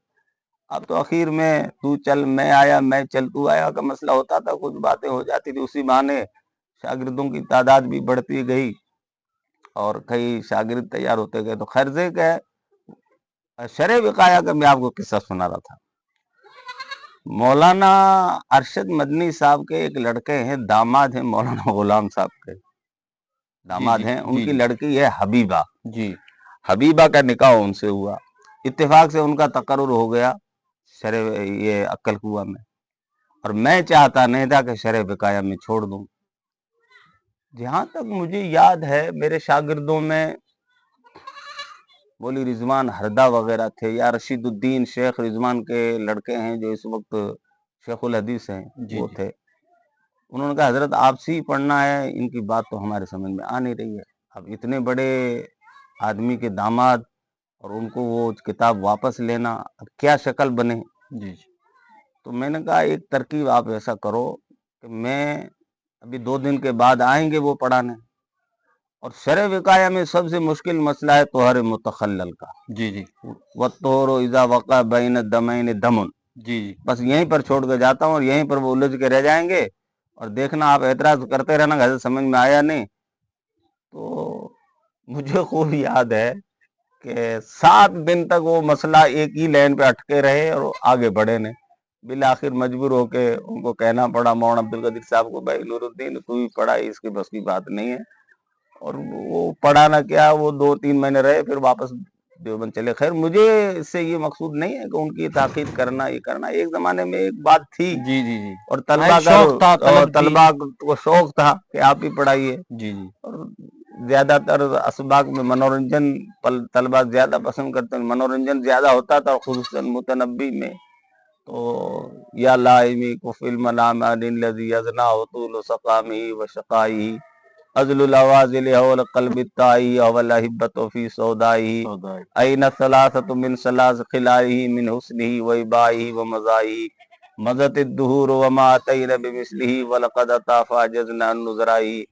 अब तो आखिर में तू चल मैं आया, मैं चल तू आया का मसला होता था, कुछ बातें हो जाती थी। उसी बहाने शागिर्दों की तादाद भी बढ़ती गई और कई शागिर्द तैयार होते गए। तो खैर से शरह विकाया का मैं आपको किस्सा सुना रहा था। मौलाना अरशद मदनी साहब के एक लड़के हैं, दामाद हैं मौलाना गुलाम साहब के, दामाद हैं। उनकी लड़की है हबीबा। जी हबीबा का निकाह उनसे हुआ, इत्तेफाक से उनका तकर्रुर हो गया शरह ये अक्कल कुआ में। और मैं चाहता नहीं था कि शरह विकाया में छोड़ दूं। जहां तक मुझे याद है, मेरे शागिर्दों में मौलवी रिजवान हरदा वगैरह थे, या रशीदुद्दीन शेख रिजवान के लड़के हैं जो इस वक्त शेखुल हदीस हैं, जी वो जी थे। उन्होंने कहा हजरत आपसे ही पढ़ना है, इनकी बात तो हमारे समझ में आ नहीं रही है। अब इतने बड़े आदमी के दामाद और उनको वो किताब वापस लेना, अब क्या शक्ल बने। जी तो मैंने कहा एक तरकीब आप ऐसा करो कि मैं अभी 2 दिन के बाद आएंगे वो पढ़ाने। और शरह विकाया में सबसे मुश्किल मसला है तोहर मुतखल्लल का। जी जी व तोहरो इज़ा वक़ा बैन दमैन दमुन, जी जी बस यहीं पर छोड़ के जाता हूँ और यहीं पर वो उलझ के रह जाएंगे। और देखना, आप एतराज करते रहना, घर समझ में आया नहीं। तो मुझे खूब याद है कि 7 दिन तक वो मसला एक ही लाइन पे अटके रहे और आगे बढ़े नहीं। बिल आखिर मजबूर होके उनको कहना पड़ा मौलाना अब्दुल कदीर साहब को, भाई नूरुद्दीन तू ही पढ़ा, इसकी बस की बात नहीं है। और वो पढ़ा ना क्या, वो 2-3 महीने रहे, फिर वापस دیوبند چلے. خیر مجھے اس سے یہ مقصود نہیں ہے کہ ان کی تاخیر کرنا یہ کرنا. ایک زمانے میں ایک بات تھی جی جی جی اور ہاں، شوق تھا، طلب تھی. طلبا کو شوق تھا کہ آپ ہی پڑھائیے. جی جی اور زیادہ تر اسباق میں منورنجن طلبا زیادہ پسند کرتے ہیں, منورنجن زیادہ ہوتا تھا, خصوصاً متنبی میں. تو یا لائمی کو فلم نام الذی یزنا طول سقامی و شقائی ازل الاوازل حول قلب التائی اول احبت فی سودائی سودائی. این ثلاثت من ثلاث خلائی من حسنہ و ابائی و مزائی مزت الدہور وما اتین بمثلہ ولقد اتا فاجزنا النظرائی.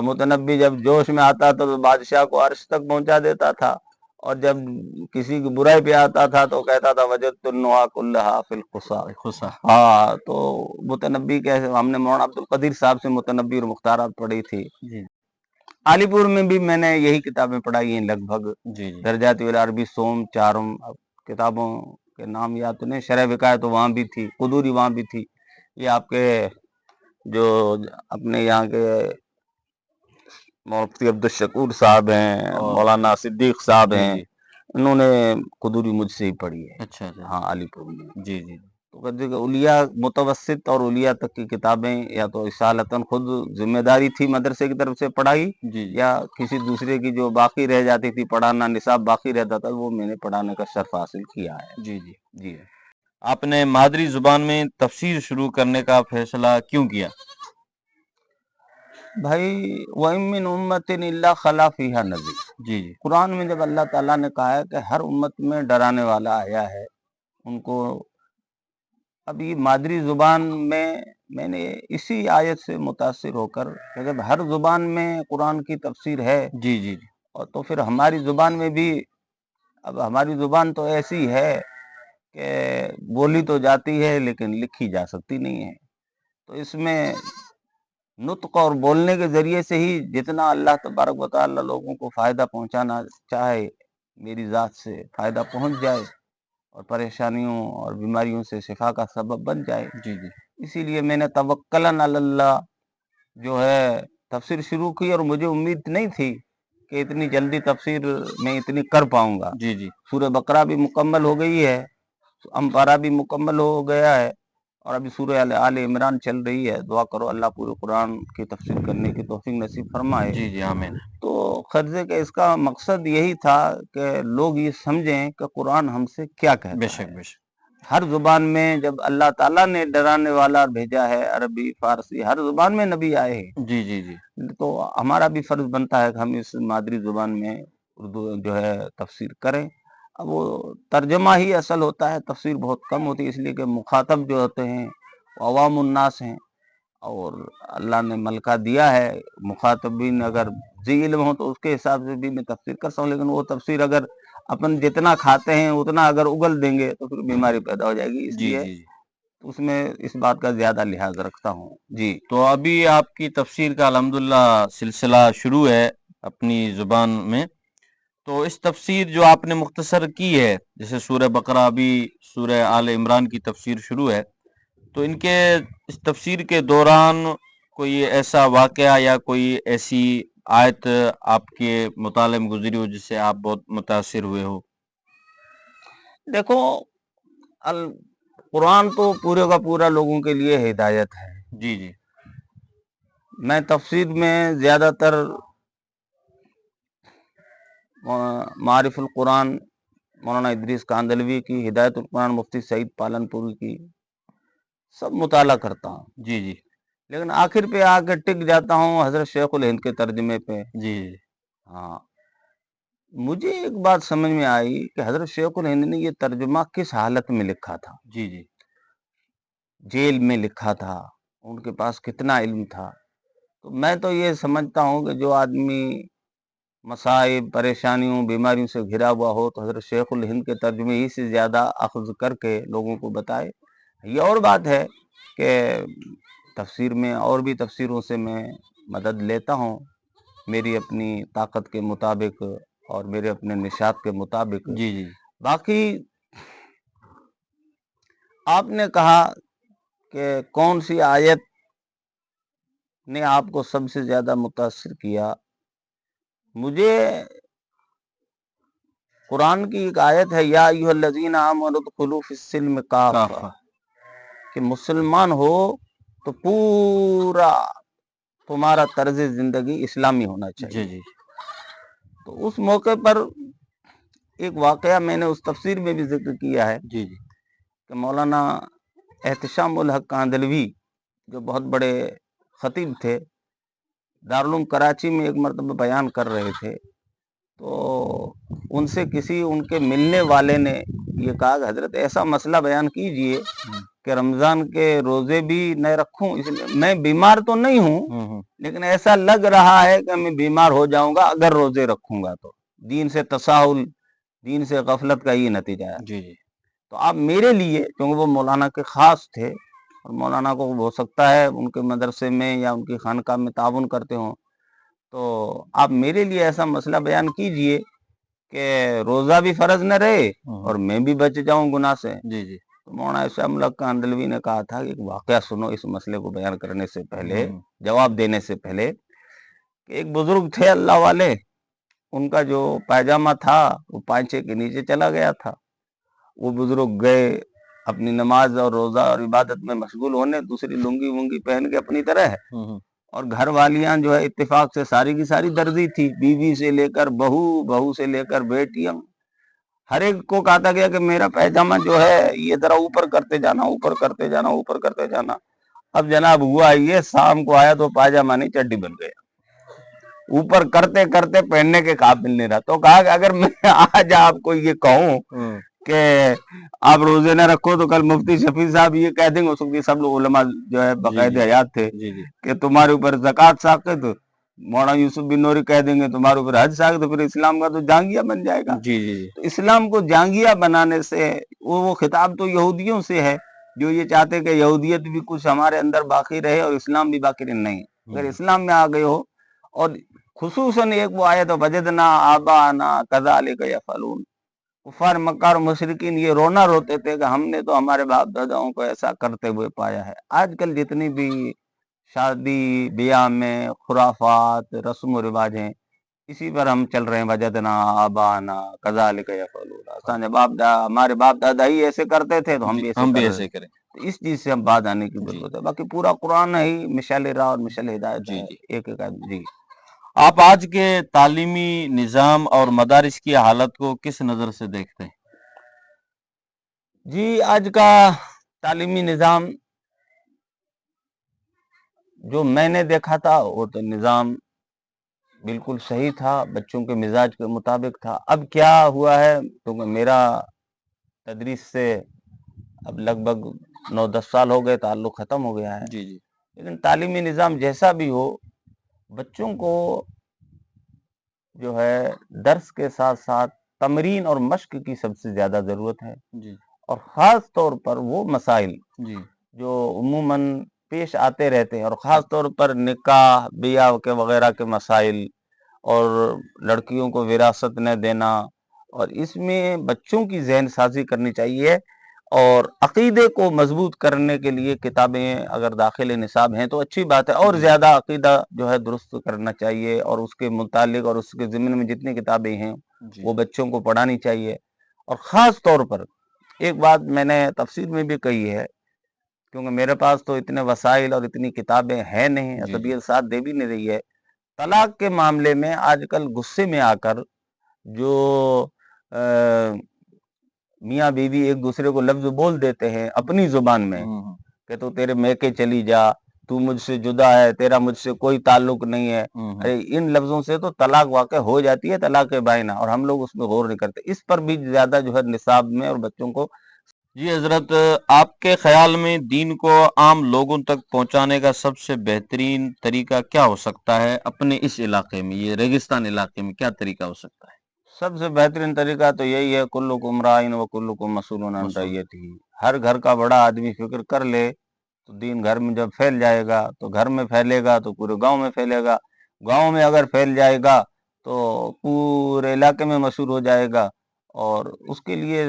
متنبی جب جوش میں آتا تھا تو بادشاہ کو عرش تک پہنچا دیتا تھا, اور جب کسی کی برائی پہ آتا تھا تو کہتا تھا وجدت النہا کلہا فی القصا. خوشا. ہاں, تو متنبی کے ہم نے مولانا عبد القدیر صاحب سے متنبی اور مختارات پڑھی تھی. جی علی پور میں بھی میں نے یہی کتابیں پڑھائی ہیں لگ بھگ. جی جی درجات العربی سوم چارم, کتابوں کے نام یاد تو نہیں. شرح وقایہ تو وہاں بھی تھی, قدوری وہاں بھی تھی. یہ آپ کے جو اپنے یہاں کے مفتی عبدالشکور صاحب ہیں, مولانا صدیق صاحب جی ہیں, جی انہوں نے قدوری مجھ سے ہی پڑھی ہے. اچھا اچھا. ہاں علی پور میں. جی جی تو کہتے کہ اولیاء متوسط اور اولیاء تک کی کتابیں یا تو اصالتاً خود ذمہ داری تھی مدرسے کی طرف سے پڑھائی, جی جی یا کسی دوسرے کی جو باقی رہ جاتی تھی پڑھانا, نصاب باقی رہتا تھا, وہ میں نے پڑھانے کا شرف حاصل کیا ہے. جی جی. جی آپ نے مادری زبان میں تفسیر شروع کرنے کا فیصلہ کیوں کیا؟ بھائی, وَإِن مِّنْ أُمَّةٍ إِلَّا خَلَا فِيهَا نَذِيرٌ. جی جی قرآن میں جب اللہ تعالیٰ نے کہا ہے کہ ہر امت میں ڈرانے والا آیا ہے ان کو, اب یہ مادری زبان میں نے اسی آیت سے متاثر ہو کر کہ جب ہر زبان میں قرآن کی تفسیر ہے, جی جی جی اور تو پھر ہماری زبان میں بھی, اب ہماری زبان تو ایسی ہے کہ بولی تو جاتی ہے لیکن لکھی جا سکتی نہیں ہے. تو اس میں نطق اور بولنے کے ذریعے سے ہی جتنا اللہ تبارک و تعالی لوگوں کو فائدہ پہنچانا چاہے, میری ذات سے فائدہ پہنچ جائے اور پریشانیوں اور بیماریوں سے شفا کا سبب بن جائے. جی جی اسی لیے میں نے توکلاً علی اللہ جو ہے تفسیر شروع کی, اور مجھے امید نہیں تھی کہ اتنی جلدی تفسیر میں اتنی کر پاؤں گا. جی جی سورہ بقرہ بھی مکمل ہو گئی ہے, امپارہ بھی مکمل ہو گیا ہے, اور ابھی سورہ آل عمران چل رہی ہے. دعا کرو اللہ پورے قرآن کی تفسیر کرنے کی توفیق نصیب فرمائے. جی جی آمین. تو قرضے کہ اس کا مقصد یہی تھا کہ لوگ یہ سمجھیں کہ قرآن ہم سے کیا بے کہتا شک ہے. بے شک. ہر زبان میں جب اللہ تعالیٰ نے ڈرانے والا بھیجا ہے, عربی فارسی ہر زبان میں نبی آئے ہیں, جی جی جی تو ہمارا بھی فرض بنتا ہے کہ ہم اس مادری زبان میں اردو جو ہے تفسیر کریں. اب وہ ترجمہ ہی اصل ہوتا ہے, تفسیر بہت کم ہوتی ہے, اس لیے کہ مخاطب جو ہوتے ہیں وہ عوام الناس ہیں, اور اللہ نے ملکہ دیا ہے مخاطبین اگر ذی علم ہو تو اس کے حساب سے بھی میں تفسیر کر سکتا ہوں. لیکن وہ تفسیر اگر اپن جتنا کھاتے ہیں اتنا اگر اگل دیں گے تو پھر بیماری پیدا ہو جائے گی. اس جی لیے جی جی. اس میں اس بات کا زیادہ لحاظ رکھتا ہوں. جی تو ابھی آپ کی تفسیر کا الحمدللہ سلسلہ شروع ہے اپنی زبان میں. تو اس تفسیر جو آپ نے مختصر کی ہے, جیسے سورہ بقرہ, ابھی سورہ آل عمران کی تفسیر شروع ہے, تو ان کے اس تفسیر کے دوران کوئی ایسا واقعہ یا کوئی ایسی آیت آپ کے مطالعے میں گزری ہو جس سے آپ بہت متاثر ہوئے ہو؟ دیکھو, قرآن تو پورے کا پورا لوگوں کے لیے ہدایت ہے. جی جی میں تفسیر میں زیادہ تر معارف القرآن مولانا ادریس کاندلوی کی, ہدایت القرآن مفتی سعید پالن پوری کی سب مطالعہ کرتا ہوں. جی جی لیکن آخر پہ آ کے ٹک جاتا ہوں حضرت شیخ الہند کے ترجمے پہ. جی جی ہاں, مجھے ایک بات سمجھ میں آئی کہ حضرت شیخ الہند نے یہ ترجمہ کس حالت میں لکھا تھا. جی جی جیل میں لکھا تھا, ان کے پاس کتنا علم تھا. تو میں تو یہ سمجھتا ہوں کہ جو آدمی مصائب, پریشانیوں, بیماریوں سے گھرا ہوا ہو تو حضرت شیخ الہند کے ترجمے ہی سے زیادہ اخذ کر کے لوگوں کو بتائے. یہ اور بات ہے کہ تفسیر میں اور بھی تفسیروں سے میں مدد لیتا ہوں میری اپنی طاقت کے مطابق اور میرے اپنے نشاط کے مطابق. جی جی باقی آپ نے کہا کہ کون سی آیت نے آپ کو سب سے زیادہ متاثر کیا. مجھے قرآن کی ایک آیت ہے یا ایھا الذین آمنوا ادخلوا فی السلم کافہ کافہ کہ مسلمان ہو تو پورا تمہارا طرز زندگی اسلامی ہونا جی چاہیے. جی تو اس موقع پر ایک واقعہ میں نے اس تفسیر میں بھی ذکر کیا ہے جی جی کہ مولانا احتشام الحق کاندھلوی جو بہت بڑے خطیب تھے دارالعلوم کراچی میں ایک مرتبہ بیان کر رہے تھے تو ان سے کسی ان کے ملنے والے نے یہ کہا کہ حضرت ایسا مسئلہ بیان کیجئے کہ رمضان کے روزے بھی نہ رکھوں، اس لیے میں بیمار تو نہیں ہوں لیکن ایسا لگ رہا ہے کہ میں بیمار ہو جاؤں گا اگر روزے رکھوں گا تو دین سے تساہل، دین سے غفلت کا یہ نتیجہ ہے. جی جی تو آپ میرے لیے، کیونکہ وہ مولانا کے خاص تھے اور مولانا کو ہو سکتا ہے ان کے مدرسے میں یا ان کی خانقاہ میں تعاون کرتے ہوں، تو آپ میرے لیے ایسا مسئلہ بیان کیجئے کہ روزہ بھی فرض نہ رہے اور میں بھی بچ جاؤں گناہ سے. جی جی تو مولانا احتشام الحق کاندھلوی نے کہا تھا کہ ایک واقعہ سنو اس مسئلے کو بیان کرنے سے پہلے، جواب دینے سے پہلے، کہ ایک بزرگ تھے اللہ والے، ان کا جو پائجامہ تھا وہ پائچے کے نیچے چلا گیا تھا. وہ بزرگ گئے اپنی نماز اور روزہ اور عبادت میں مشغول ہونے، دوسری لنگی ونگی پہن کے اپنی طرح ہے، اور گھر والیاں جو ہے اتفاق سے ساری کی ساری درزی تھی، بیوی سے لے کر بہو، بہو سے لے کر بیٹیاں، ہر ایک کو کہتا گیا کہ میرا پائجامہ جو ہے یہ ذرا اوپر کرتے جانا، اوپر کرتے جانا، اوپر کرتے جانا. اب جناب ہوا یہ شام کو آیا تو پائجامہ نہیں چڈی بن گیا، اوپر کرتے کرتے پہننے کے قابل نہیں رہا. تو کہا کہ اگر میں آج آپ کو یہ کہوں کہ آپ روزے نہ رکھو تو کل مفتی شفیع صاحب یہ کہہ دیں گے، اس وقت سب لوگ علماء جو ہے باقاعدہ حیات تھے کہ تمہارے اوپر زکوٰۃ ساقط، مولانا یوسف بن نوری کہہ دیں گے تمہارے اوپر حج ساقط، تو پھر اسلام کا تو جانگیا بن جائے گا. جی جی تو اسلام کو جانگیا بنانے سے وہ خطاب تو یہودیوں سے ہے جو یہ چاہتے کہ یہودیت بھی کچھ ہمارے اندر باقی رہے اور اسلام بھی باقی رہے. نہیں، اگر اسلام میں آ گئے ہو، اور خصوصاً ایک وہ آیت وجدنا آباءنا کذالک یفعلون، کفار مکہ اور مشرکین یہ رونا روتے تھے کہ ہم نے تو ہمارے باپ داداؤں کو ایسا کرتے ہوئے پایا ہے. آج کل جتنی بھی شادی بیاہ میں خرافات، رسم و رواج ہیں، اسی پر ہم چل رہے ہیں. وجدنا آباءنا کذالک یفعلون، ہمارے باپ دادا ہی ایسے کرتے تھے تو ہم بھی ہم بھی ایسے ایسے کریں. تو اس چیز سے ہم بعد آنے کی ضرورت ہے. باقی پورا قرآن ہی مشعل راہ اور مشعل ہدایت ہے. ایک ایک آدمی. جی آپ آج کے تعلیمی نظام اور مدارس کی حالت کو کس نظر سے دیکھتے ہیں؟ جی آج کا تعلیمی نظام جو میں نے دیکھا تھا وہ تو نظام بالکل صحیح تھا، بچوں کے مزاج کے مطابق تھا. اب کیا ہوا ہے، کیونکہ میرا تدریس سے اب لگ بھگ 9-10 سال ہو گئے، تعلق ختم ہو گیا ہے. جی جی لیکن تعلیمی نظام جیسا بھی ہو، بچوں کو جو ہے درس کے ساتھ ساتھ تمرین اور مشق کی سب سے زیادہ ضرورت ہے. جی اور خاص طور پر وہ مسائل جی جو عموماً پیش آتے رہتے ہیں، اور خاص طور پر نکاح بیاہ کے وغیرہ کے مسائل، اور لڑکیوں کو وراثت نہ دینا، اور اس میں بچوں کی ذہن سازی کرنی چاہیے. اور عقیدے کو مضبوط کرنے کے لیے کتابیں اگر داخل نصاب ہیں تو اچھی بات ہے، اور زیادہ عقیدہ جو ہے درست کرنا چاہیے، اور اس کے متعلق اور اس کے ضمن میں جتنی کتابیں ہیں وہ بچوں کو پڑھانی چاہیے. اور خاص طور پر ایک بات میں نے تفسیر میں بھی کہی ہے، کیونکہ میرے پاس تو اتنے وسائل اور اتنی کتابیں ہیں نہیں، طبیعت ساتھ دے بھی نہیں رہی ہے. طلاق کے معاملے میں آج کل غصے میں آ کر جو میاں بیوی ایک دوسرے کو لفظ بول دیتے ہیں اپنی زبان میں کہ تو تیرے میکے چلی جا، تو مجھ سے جدا ہے، تیرا مجھ سے کوئی تعلق نہیں ہے. ارے ان لفظوں سے تو طلاق واقع ہو جاتی ہے، طلاق بائنہ، اور ہم لوگ اس میں غور نہیں کرتے. اس پر بھی زیادہ جو ہے نصاب میں اور بچوں کو. جی حضرت، آپ کے خیال میں دین کو عام لوگوں تک پہنچانے کا سب سے بہترین طریقہ کیا ہو سکتا ہے؟ اپنے اس علاقے میں، یہ ریگستان علاقے میں کیا طریقہ ہو سکتا ہے؟ سب سے بہترین طریقہ تو یہی ہے کلکم راعٍ وکلکم مسئول عن رعیتہ. ہر گھر کا بڑا آدمی فکر کر لے تو دین گھر میں جب پھیل جائے گا تو گھر میں پھیلے گا تو پورے گاؤں میں پھیلے گا، گاؤں میں اگر پھیل جائے گا تو پورے علاقے میں مشہور ہو جائے گا. اور اس کے لیے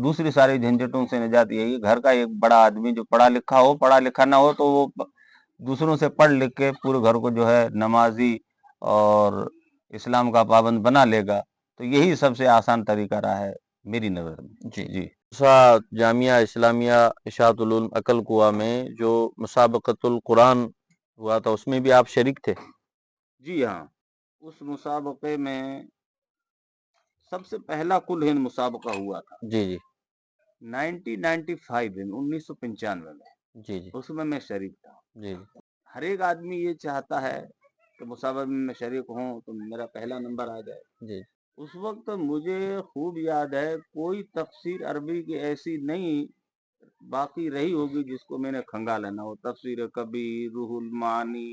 دوسری ساری جھنجھٹوں سے نجات یہی ہے، گھر کا ایک بڑا آدمی جو پڑھا لکھا ہو، پڑھا لکھا نہ ہو تو وہ دوسروں سے پڑھ لکھ کے پورے گھر کو جو ہے نمازی اور اسلام کا پابند بنا لے گا तो यही सबसे आसान तरीका रहा है मेरी नज़र में। जी जी जामिया इस्लामिया इशाअतुल उलूम अकल कुआ में जो मुसाबकतुल कुरान हुआ था उसमें भी आप शरीक थे? जी हाँ, उस मुसाबके में सबसे पहला कुल हिंद मुसाबका हुआ था जी जी 1995 में, 1995 में। जी जी उसमें मैं शरीक था। जी हर एक आदमी ये चाहता है कि मुसाबके में मैं शरीक हूँ तो मेरा पहला नंबर आ जाए। जी उस वक्त मुझे खूब याद है, कोई तफसीर अरबी की ऐसी नहीं बाकी रही होगी जिसको मैंने खंगाला ना हो। तफसीर कबीर, रुहुल मानी,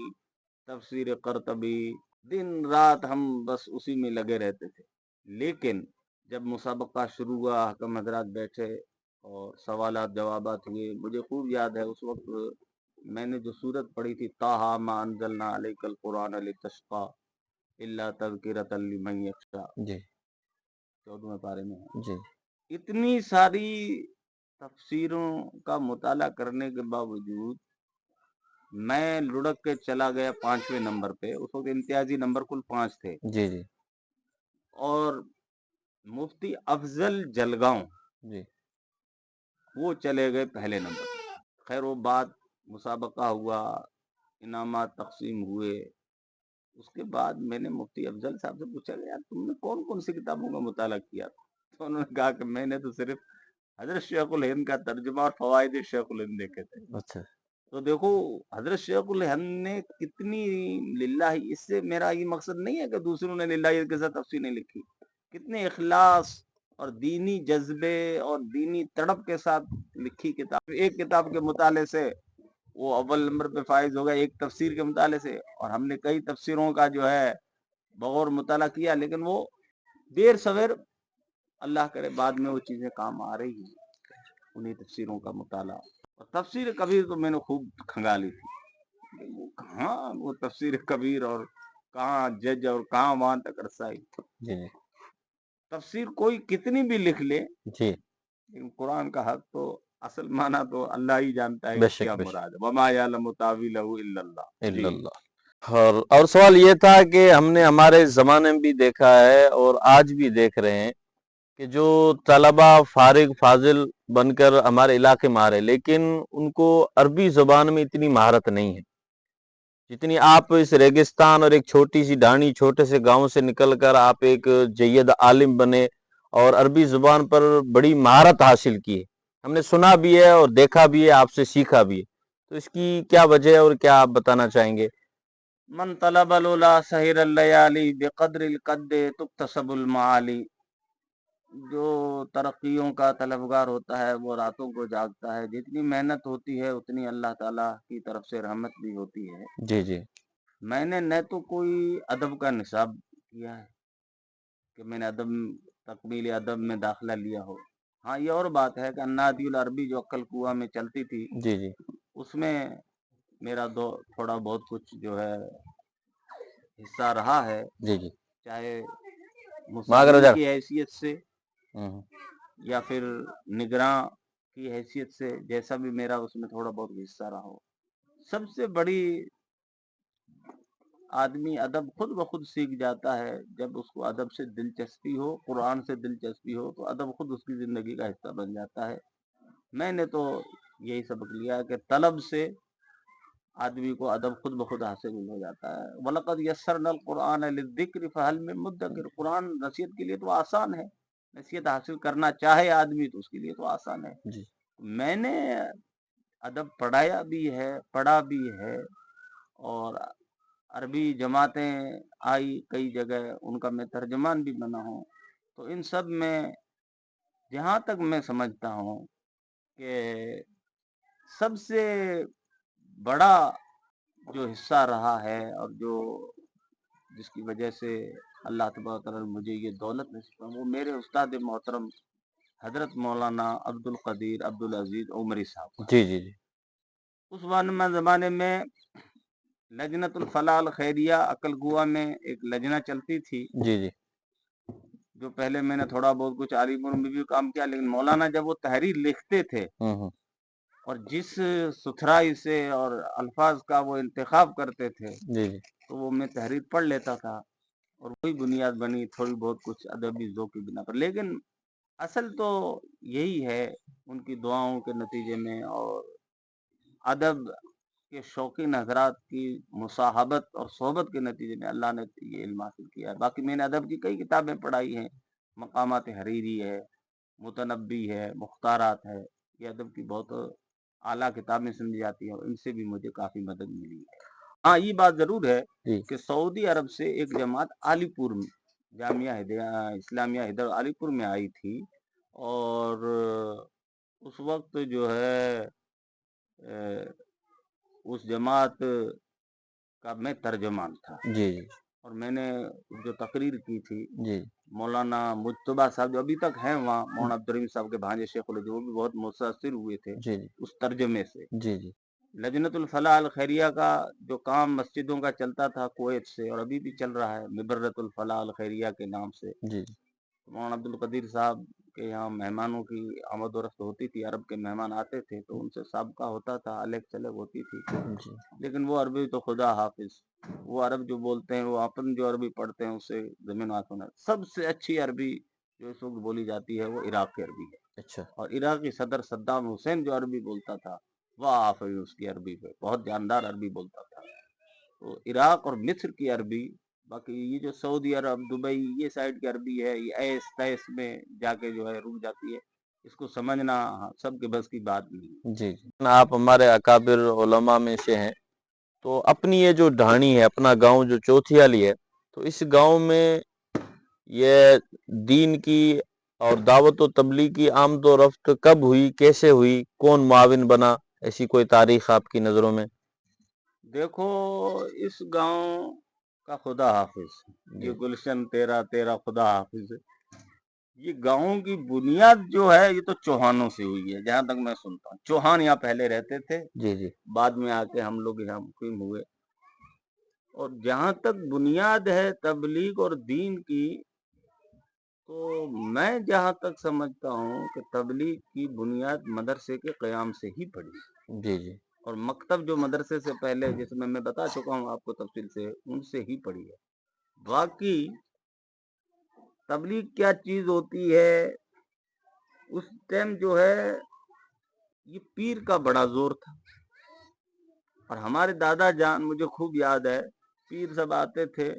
तफसीर करतबी, दिन रात हम बस उसी में लगे रहते थे। लेकिन जब मुसाबका शुरू हुआ, हकम हजरात बैठे और सवालात जवाबात हुए, मुझे खूब याद है उस वक्त मैंने जो सूरत पढ़ी थी, ताहा मा अंजलना अलैकल कुरान लितश्का इल्ला तज़किरतल लिमन यख्शा, जी 14वें पारे में है। जी इतनी सारी तफसीरों का मुताला करने के बावजूद मैं लुढ़क के चला गया 5वें नंबर पे। उस वक्त इम्तियाजी नंबर कुल 5 थे जी जी और मुफ्ती अफजल जलगांव जी वो चले गए पहले नंबर पे। खैर वो बात, मुसाबका हुआ, इनामात तकसीम हुए। उसके बाद मैंने मुफ्ती अफजल साहब से पूछा कि यार तुमने कौन कौन सी किताबों का मुताला किया? तो उन्होंने कहा कि मैंने तो सिर्फ हजरत शेखुल हिंद का तर्जुमा और फवाइद शेखुल हिंद देखे थे। अच्छा तो देखो, हजरत शेखुल हिंद ने कितनी लिल्लाही, इससे मेरा ये मकसद नहीं है कि दूसरों ने लिल्लाही के साथ तफसीर नहीं लिखी, कितने इखलास और दीनी जज्बे और दीनी तड़प के साथ लिखी किताब। एक किताब के मुताले से वो अव्वल नंबर पे फाइज हो गया, एक तफसीर के मुताले से। और हमने कई तफसीरों का जो है बगौर मुताला किया, लेकिन वो देर सवेर अल्लाह करे बाद में वो चीजें काम आ रही हैं, उन्हीं तफसीरों का मुताला। और तफसीर कबीर तो मैंने खूब खंगाली थी, लेकिन वो कहाँ वो तफसीर कबीर और कहाँ जज और कहाँ वहां तक रसाई। जी जी तफसीर कोई कितनी भी लिख ले, जी लेकिन कुरान का हक तो असल माना तो अल्लाह ही जानता है कि बेशक क्या बेशक मुराद है। वमा यालमु तावीलहु इल्लल्लाह। जी इल्लल्लाह। और सवाल ये था कि हमने हमारे ज़माने में भी देखा है और आज भी देख रहे हैं कि जो तलबा फारिग फाजिल बनकर हमारे इलाके में आ रहे हैं, लेकिन उनको अरबी ज़ुबान में इतनी महारत नहीं है जितनी आप इस रेगिस्तान और एक छोटी सी ढाणी छोटे से गांव से निकलकर आप एक जय्यद आलिम बने और अरबी ज़ुबान पर बड़ी महारत हासिल की है। हमने सुना भी है और देखा भी है, आपसे सीखा भी है। तो इसकी क्या वजह है और क्या आप बताना चाहेंगे? मन तलबल उला सहिर लयाली बेकद्रिल कद्दे तुक्तसबुल माली। जो तरक्कियों का तलबगार होता है वो रातों को जागता है। जितनी मेहनत होती है उतनी अल्लाह ताला की तरफ से रहमत भी होती है। जी जी मैंने न तो कोई अदब का निसाब किया है कि मैंने अदब तकमील अदब में दाखिला लिया हो। हाँ, ये और बात है कि अन्नादियुल अरबी जो अक्कल कुआ में चलती थी, जी जी उसमें मेरा दो थोड़ा बहुत कुछ जो है हिस्सा रहा है, जी जी चाहे मागर मुसल्ली हजार की हैसियत से हम्म, या फिर निगरां की हैसियत से, जैसा भी मेरा उसमें थोड़ा बहुत हिस्सा रहा हो। सबसे बड़ी, आदमी अदब खुद ब खुद सीख जाता है जब उसको अदब से दिलचस्पी हो, कुरान से दिलचस्पी हो, तो अदब खुद उसकी जिंदगी का हिस्सा बन जाता है। मैंने तो यही सबक लिया कि तलब से आदमी को अदब खुद ब खुद हासिल हो जाता है। वलक़द यस्सरनल कुरान लिज़्ज़िक्रि फ़हल मिन मुद्दकिर। कुरान नसीहत के लिए तो आसान है, नसीहत हासिल करना चाहे आदमी तो उसके लिए तो आसान है। जी मैंने अदब पढ़ाया भी है, पढ़ा भी है, और अरबी जमातें आई कई जगह, उनका मैं तर्जमान भी बना हूँ। तो इन सब में जहाँ तक मैं समझता हूँ कि सबसे बड़ा जो हिस्सा रहा है और जो जिसकी वजह से अल्लाह तबारक व तआला ने मुझे ये दौलत नसीब की, वो मेरे उस्ताद मोहतरम हजरत मौलाना अब्दुल कदीर अब्दुल अजीज उमरी साहब का। जी जी जी उस ज़माने में लजनतुल फलाल खैरिया अकलकुआ में एक लजना चलती थी, जी जी जो पहले मैंने थोड़ा बहुत कुछ आलिम उलूम में भी काम किया, लेकिन मौलाना जब वो तहरीर लिखते थे हम्म, और जिस सुथराई से और अल्फाज का वो इंतखाब करते थे, जी जी तो वो मैं तहरीर पढ़ लेता था। اور وہی بنیاد بنی تھوڑی بہت کچھ ادبی ذوق کی بنا پر، لیکن اصل تو یہی ہے ان کی دعاؤں کے نتیجے میں اور ادب کے شوقین حضرات کی مصاحبت اور صحبت کے نتیجے میں اللہ نے یہ علم حاصل کیا ہے۔ باقی میں نے ادب کی کئی کتابیں پڑھائی ہیں، مقامات حریری ہے، متنبی ہے، مختارات ہے، یہ ادب کی بہت اعلیٰ کتابیں سمجھی جاتی ہیں اور ان سے بھی مجھے کافی مدد ملی ہے۔ ہاں یہ بات ضرور ہے جی کہ سعودی عرب سے ایک جماعت علی پور میں جامعہ اسلامیہ حیدر علی پور میں آئی تھی، اور اس وقت جو ہے اس جماعت کا میں ترجمان تھا، جی اور میں نے جو تقریر کی تھی جی مولانا مجتبیٰ صاحب جو ابھی تک ہیں وہاں، مولانا عبدالرحیم صاحب کے بھانجے شیخ الحدیث، وہ بھی بہت متاثر ہوئے تھے جی جی اس ترجمے سے۔ جی جی لجنت الفلاح الخیریہ کا جو کام مسجدوں کا چلتا تھا کویت سے، اور ابھی بھی چل رہا ہے مبرت الفلاح الخیریہ کے نام سے، جی مولانا عبدالقدیر صاحب کے یہاں مہمانوں کی آمد و رفت ہوتی تھی، عرب کے مہمان آتے تھے تو ان سے سابقہ ہوتا تھا، الگ چلگ ہوتی تھی، جی لیکن وہ عربی تو خدا حافظ، وہ عرب جو بولتے ہیں، وہ اپن جو عربی پڑھتے ہیں اس سے زمین آسمان ہے۔ سب سے اچھی عربی جو اس وقت بولی جاتی ہے وہ عراق کی عربی ہے، اچھا اور عراقی صدر صدام حسین جو عربی بولتا تھا واہ آفرین اس کی عربی پہ، بہت جاندار عربی بولتا تھا۔ تو عراق اور مصر کی عربی، باقی یہ جو سعودی عرب دبئی یہ سائڈ کی عربی ہے، یہ ایس تیس میں جا کے جو ہے رک جاتی ہے، اس کو سمجھنا سب کے بس کی بات نہیں۔ جی جی آپ ہمارے اکابر علماء میں سے ہیں، تو اپنی یہ جو ڈھانی ہے، اپنا گاؤں جو چوتھیالی ہے، تو اس گاؤں میں یہ دین کی اور دعوت و تبلیغ کی آمد و رفت کب ہوئی، کیسے ہوئی، کون معاون بنا، ایسی کوئی تاریخ آپ کی نظروں میں؟ دیکھو اس گاؤں کا خدا حافظ، یہ گلشن تیرا تیرا خدا حافظ، یہ گاؤں کی بنیاد جو ہے یہ تو چوہانوں سے ہوئی ہے، جہاں تک میں سنتا ہوں۔ چوہان یہاں پہلے رہتے تھے، جی جی بعد میں آ کے ہم لوگ یہاں مقیم ہوئے، اور جہاں تک بنیاد ہے تبلیغ اور دین کی، تو میں جہاں تک سمجھتا ہوں کہ تبلیغ کی بنیاد مدرسے کے قیام سے ہی پڑی، جی جی اور مکتب جو مدرسے سے پہلے جس میں بتا چکا ہوں آپ کو تفصیل سے، ان سے ہی پڑی ہے۔ باقی تبلیغ کیا چیز ہوتی ہے، اس ٹائم جو ہے یہ پیر کا بڑا زور تھا، اور ہمارے دادا جان مجھے خوب یاد ہے، پیر سب آتے تھے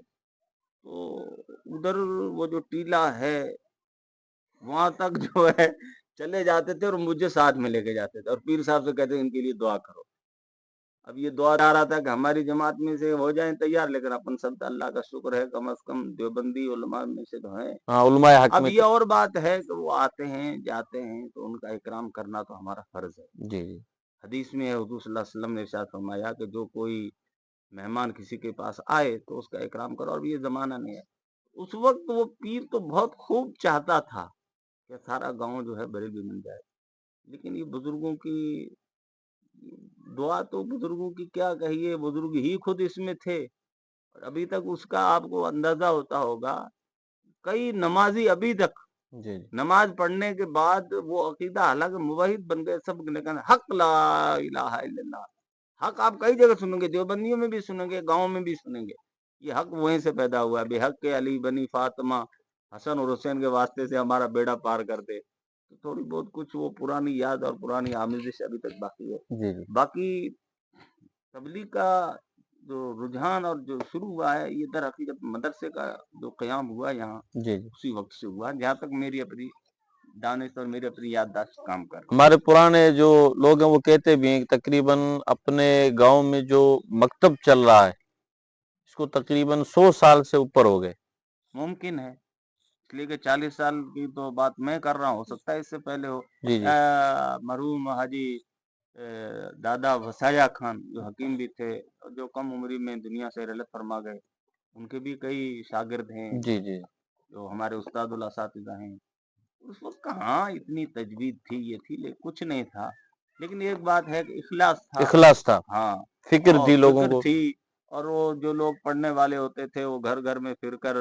تو ادھر وہ جو ٹیلا ہے وہاں تک جو ہے چلے جاتے تھے، اور مجھے ساتھ میں لے کے جاتے تھے، اور پیر صاحب سے کہتے ان کے لیے دعا کرو۔ اب یہ دعا آ رہا تھا کہ ہماری جماعت میں سے ہو جائیں تیار، لیکن اپن سب اللہ کا شکر ہے کم از کم دیوبندی علماء میں سے تو ہیں۔ ہاں علماء حق اب میں یہ اور بات ہے کہ وہ آتے ہیں جاتے ہیں تو ان کا اکرام کرنا تو ہمارا فرض ہے۔ جی جی حدیث میں حضور صلی اللہ علیہ وسلم نے ارشاد فرمایا کہ جو کوئی مہمان کسی کے پاس آئے تو اس کا اکرام کرو، اور یہ زمانہ نہیں ہے۔ اس وقت وہ پیر تو بہت خوب چاہتا تھا کہ سارا گاؤں جو ہے بریلوی بن جائے، لیکن یہ بزرگوں کی دعا، تو بزرگوں کی کیا کہیے، بزرگ ہی خود اس میں تھے، اور ابھی تک اس کا آپ کو اندازہ ہوتا ہوگا، کئی نمازی ابھی تک جی نماز پڑھنے کے بعد وہ عقیدہ حالانکہ موحد بن گئے سب، لیکن حق لا الہ الا اللہ، حق آپ کئی جگہ سنیں گے، دیوبندیوں میں بھی سنیں گے، گاؤں میں بھی سنیں گے، یہ حق وہیں سے پیدا ہوا ہے، بے حق کے علی بنی فاطمہ، حسن اور حسین کے واسطے سے ہمارا بیڑا پار کر دے۔ تو تھوڑی بہت کچھ وہ پرانی یاد اور پرانی آمیزش ابھی تک باقی ہے۔ جی جی باقی تبلیغ کا جو رجحان اور جو شروع ہوا ہے یہ در حقیقت مدرسے کا جو قیام ہوا یہاں جی جی اسی وقت سے ہوا، جہاں تک میری اپنی دانش اور میری اپنی یادداشت کام کر رہی ہے۔ ہمارے پرانے جو لوگ ہیں وہ کہتے بھی ہیں کہ تقریباً اپنے گاؤں میں جو مکتب چل رہا ہے اس کو تقریباً 100 سال سے اوپر ہو گئے۔ ممکن ہے، اس لیے کہ 40 سال کی تو بات میں کر رہا ہوں، ہو سکتا ہے اس سے پہلے ہو۔ جی جی مرحوم حاجی دادا وسایا خان جو حکیم بھی تھے، اور جو کم عمری میں دنیا سے رحلت فرما گئے، ان کے بھی کئی شاگرد ہیں جی جی جو ہمارے استاد الاساتذہ ہیں۔ اس وقت کہاں اتنی تجوید تھی، یہ تھی، لیکن کچھ نہیں تھا، لیکن ایک بات ہے کہ اخلاص تھا۔ اخلاص تھا، ہاں، فکر اور تھی لوگوں فکر کو۔ تھی، اور وہ جو لوگ پڑھنے والے ہوتے تھے وہ گھر گھر میں پھر کر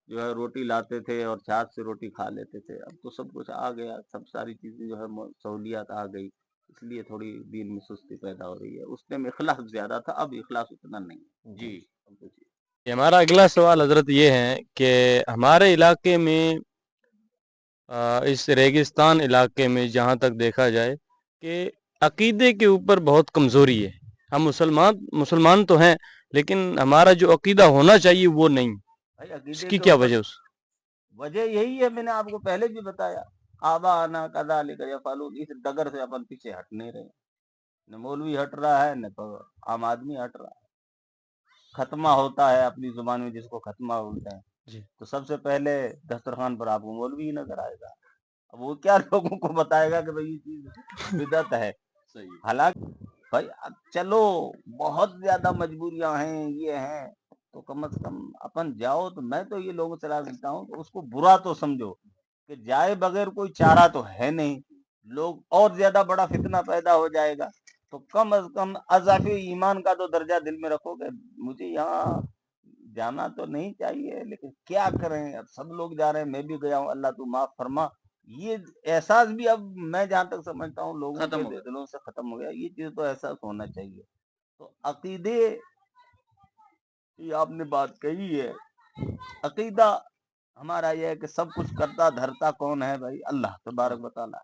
جو ہے روٹی لاتے تھے اور چھاچ سے روٹی کھا لیتے تھے۔ اب تو سب کچھ آ گیا، سب ساری چیزیں جو ہے سہولیات آ گئی، اس لیے تھوڑی دین میں سستی پیدا ہو رہی ہے۔ اس ٹائم اخلاص زیادہ تھا، اب اخلاص اتنا نہیں ہے۔ جی हमारा अगला सवाल हजरत ये है कि हमारे इलाके में इस रेगिस्तान इलाके में जहाँ तक देखा जाए कि अकीदे के ऊपर बहुत कमज़ोरी है। हम मुसलमान तो हैं, लेकिन हमारा जो अकीदा होना चाहिए वो नहीं। भाई अकीदे इसकी के क्या ऊपर वजह उस वजह यही है, मैंने आपको पहले भी बताया, आबा आना कदा लेकर या फालून, इस डगर से अपन पीछे हट नहीं रहे। न मौलवी हट रहा है, न तो आम आदमी हट रहा है। खत्मा होता है अपनी जुबान में जिसको खत्मा बोलते हैं, जी। तो सबसे पहले दस्तरखान पर आपको मौलवी ही नजर आएगा। अब वो क्या लोगों को बताएगा कि भाई ये चीज बिदअत है। सही है। हालांकि भाई अब चलो बहुत ज्यादा मजबूरियां हैं, ये हैं, तो कम से कम अपन जाओ। तो मैं तो ये लोगों से सलाह देता हूँ कि उसको बुरा तो समझो कि जाए बगैर कोई चारा तो है नहीं, लोग और ज्यादा बड़ा फितना पैदा हो जाएगा। तो कम से कम अज़ाफ़े ईमान का तो दर्जा दिल में रखो कि मुझे यहाँ जाना तो नहीं चाहिए, लेकिन क्या करें, अब सब लोग जा रहे हैं, मैं भी गया हूँ, अल्लाह तू माफ फरमा। ये एहसास भी अब मैं जहां तक समझता हूँ लोगों खत्म के हो गया। दिलों से खत्म हो गया। ये चीज तो एहसास होना चाहिए। तो अकीदे की आपने बात कही है, अकीदा हमारा यह है कि सब कुछ करता धरता कौन है भाई? अल्लाह तबारक व तआला।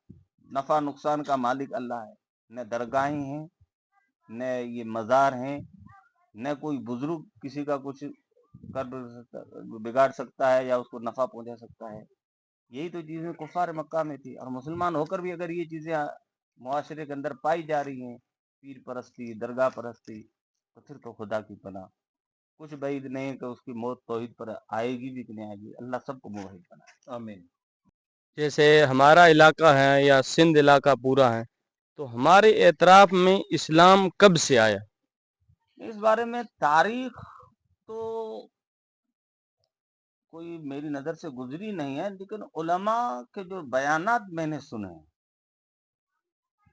नफा नुकसान का मालिक अल्लाह है। न दरगाहें हैं, न ये मजार हैं, न कोई बुजुर्ग किसी का कुछ बिगाड़ सकता है या उसको नफा पहुंचा सकता है। यही तो चीजें कुफार मक्का में थी, और मुसलमान होकर भी अगर ये चीजें मुआशरे के अंदर पाई जा रही हैं, पीर परस्ती, दरगाह परस्ती, तो फिर तो खुदा की पनाह। कुछ बैद नहीं कि उसकी मौत तौहीद पर आएगी भी कि नहीं आएगी। अल्लाह सबको मुवहिद बनाए, आमीन। जैसे हमारा इलाका है या सिंध इलाका पूरा है, तो हमारे एतराफ में इस्लाम कब से आया? इस बारे में तारीख तो कोई मेरी नजर से गुजरी नहीं है, लेकिन उलमा के जो बयानात मैंने सुने हैं,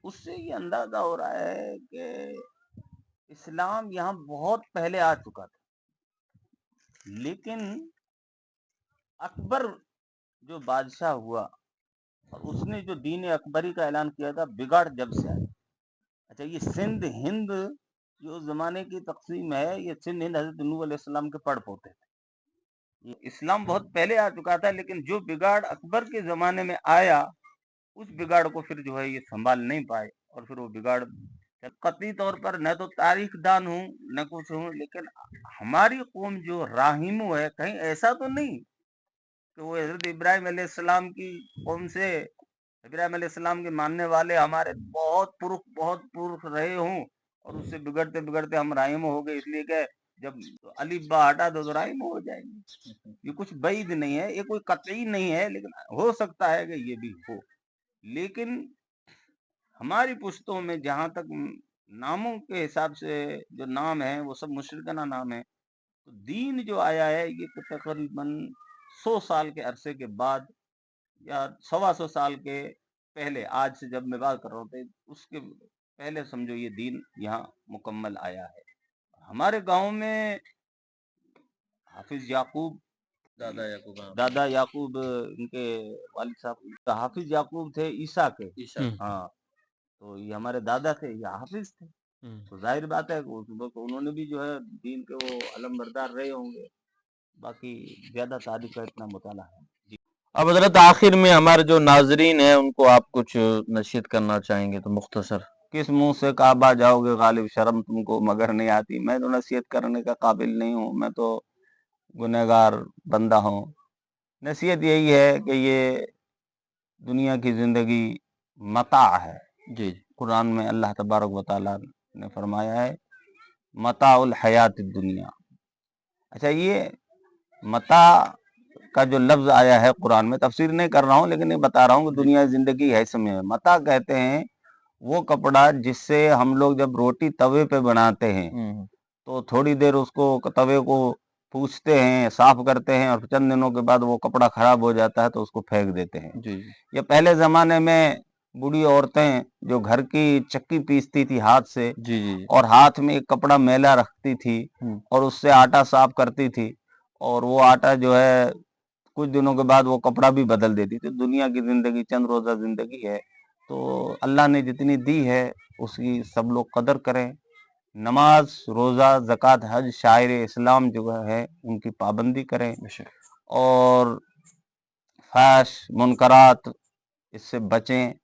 उससे ये अंदाजा हो रहा है कि इस्लाम यहाँ बहुत पहले आ चुका था, लेकिन अकबर जो बादशाह हुआ और उसने जो दीन अकबरी का ऐलान किया था, बिगाड़ जब से आया। अच्छा, ये सिंध हिंद जो जमाने की तकसीम है, ये सिंध हिंद हजरत नूह अलैहिस्सलाम के पड़ पोते थे। ये इस्लाम बहुत पहले आ चुका था, लेकिन जो बिगाड़ अकबर के जमाने में आया, उस बिगाड़ को फिर जो है ये संभाल नहीं पाए, और फिर वो बिगाड़ कतई तौर पर न तो तारीख दान हूँ न कुछ हूँ, लेकिन हमारी कौम जो राहिमो है, कहीं ऐसा तो नहीं कि वो हजरत इब्राहिम अलैहिस्सलाम की कौम से, इब्राहिम अलैहिस्सलाम के मानने वाले हमारे बहुत पुरख रहे हों, और उससे बिगड़ते बिगड़ते हम राहिम हो गए, इसलिए कि जब अलिफ बा हटा दो तो राहिम हो जाएंगे। ये कुछ बैद नहीं है, ये कोई कतई नहीं है, लेकिन हो सकता है कि ये भी हो। लेकिन हमारी पुश्तों में जहां तक नामों के हिसाब से जो नाम है वो सब मुशरिकाना नाम है। तो दीन जो आया है ये तकरीबन 100 साल के अरसे के बाद, या 125 साल के पहले, आज से जब मैं बात कर रहा हूँ उसके पहले समझो ये दीन यहाँ मुकम्मल आया है। हमारे गांव में हाफिज याकूब, दादा याकूब, हाँ। दादा याकूब, इनके वालिद साहब हाफिज याकूब थे ईसा के। ईशा। हाँ, तो ये हमारे दादा थे, ये हाफिज थे। तो जाहिर बात है कि उन्होंने भी जो है दीन के वो अलम बरदार रहे होंगे। बाकी ज्यादा तारीख का इतना मुताला है जी। अब हजरत आखिर में हमारे जो नाजरीन है उनको आप कुछ नसीहत करना चाहेंगे तो मुख्तसर। किस मुंह से काबा जाओगे गालिब, शर्म तुमको मगर नहीं आती। मैं तो नसीहत करने का काबिल नहीं हूँ, मैं तो गुनहगार बंदा हूँ। नसीहत यही है कि ये दुनिया की जिंदगी मता है। जी। कुरान में अल्लाह तबारक व तआला ने फरमाया है मताउल हयात दुनिया। अच्छा, ये मता का जो लफ्ज आया है कुरान में, तफसीर नहीं कर रहा हूँ लेकिन ये बता रहा हूँ कि दुनिया की जिंदगी है समय। मता कहते हैं वो कपड़ा जिससे हम लोग जब रोटी तवे पे बनाते हैं तो थोड़ी देर उसको तवे को पूछते हैं, साफ करते हैं, और चंद दिनों के बाद वो कपड़ा खराब हो जाता है तो उसको फेंक देते हैं। जी। ये पहले जमाने में बूढ़ी औरतें जो घर की चक्की पीसती थी हाथ से, जी जी। और हाथ में एक कपड़ा मैला रखती थी और उससे आटा साफ करती थी, और वो आटा जो है कुछ दिनों के बाद वो कपड़ा भी बदल देती थी। दुनिया की जिंदगी चंद रोजा जिंदगी है, तो अल्लाह ने जितनी दी है उसकी सब लोग कदर करें, नमाज, रोज़ा, ज़कात, हज, शायर इस्लाम जो है उनकी पाबंदी करें और फहश, मुनकरात इससे बचें।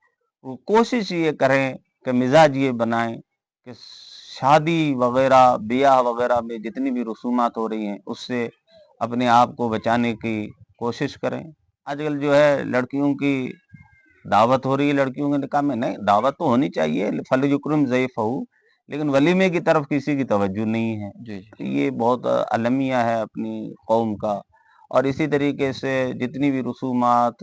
वो कोशिश ये करें कि मिजाज ये बनाएं कि शादी वगैरह, ब्याह वगैरह में जितनी भी रसूमात हो रही हैं उससे अपने आप को बचाने की कोशिश करें। आजकल जो है लड़कियों की दावत हो रही है, लड़कियों के निकाह में, नहीं दावत तो होनी चाहिए, फलयुक्रिम ज़ैफ़हू, लेकिन वलीमे की तरफ किसी की तवज्जो नहीं है। जी जी तो ये बहुत अलमिया है अपनी कौम का। और इसी तरीके से जितनी भी रसूमात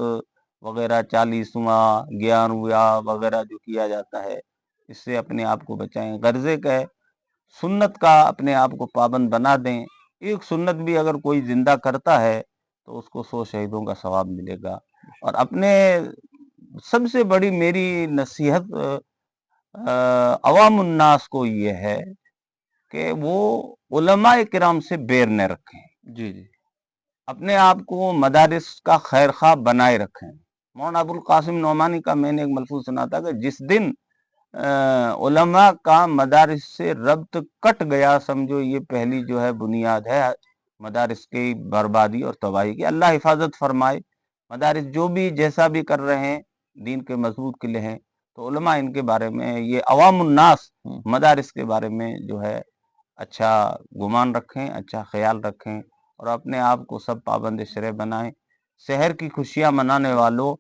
वगैरह, चालीसवां, 11वां वगैरह जो किया जाता है, इससे अपने आप को बचाएं। गर्ज़े का है, सुन्नत का अपने आप को पाबंद बना दें। एक सुन्नत भी अगर कोई जिंदा करता है तो उसको 100 शहीदों का सवाब मिलेगा। और अपने सबसे बड़ी मेरी नसीहत अवामुन्नास को ये है कि वो उलमाए किराम से बैर न रखें, जी जी अपने आप को मदारिस का खैर खा बनाए रखें। मौलाना अबुल कासिम नौमानी का मैंने एक मलफूज सुना था कि जिस दिन उलमा का मदारिस से रब्त कट गया, समझो ये पहली जो है बुनियाद है मदारिस की बर्बादी और तबाही की। अल्लाह हिफाजत फरमाए। मदारिस जो भी जैसा भी कर रहे हैं दीन के मजबूत किले हैं, तो उलमा इनके बारे में, ये अवामुन्नास मदारिस के बारे में जो है अच्छा गुमान रखें, अच्छा ख्याल रखें और अपने आप को सब पाबंद शरह बनाएं। शहर की खुशियां मनाने वालों,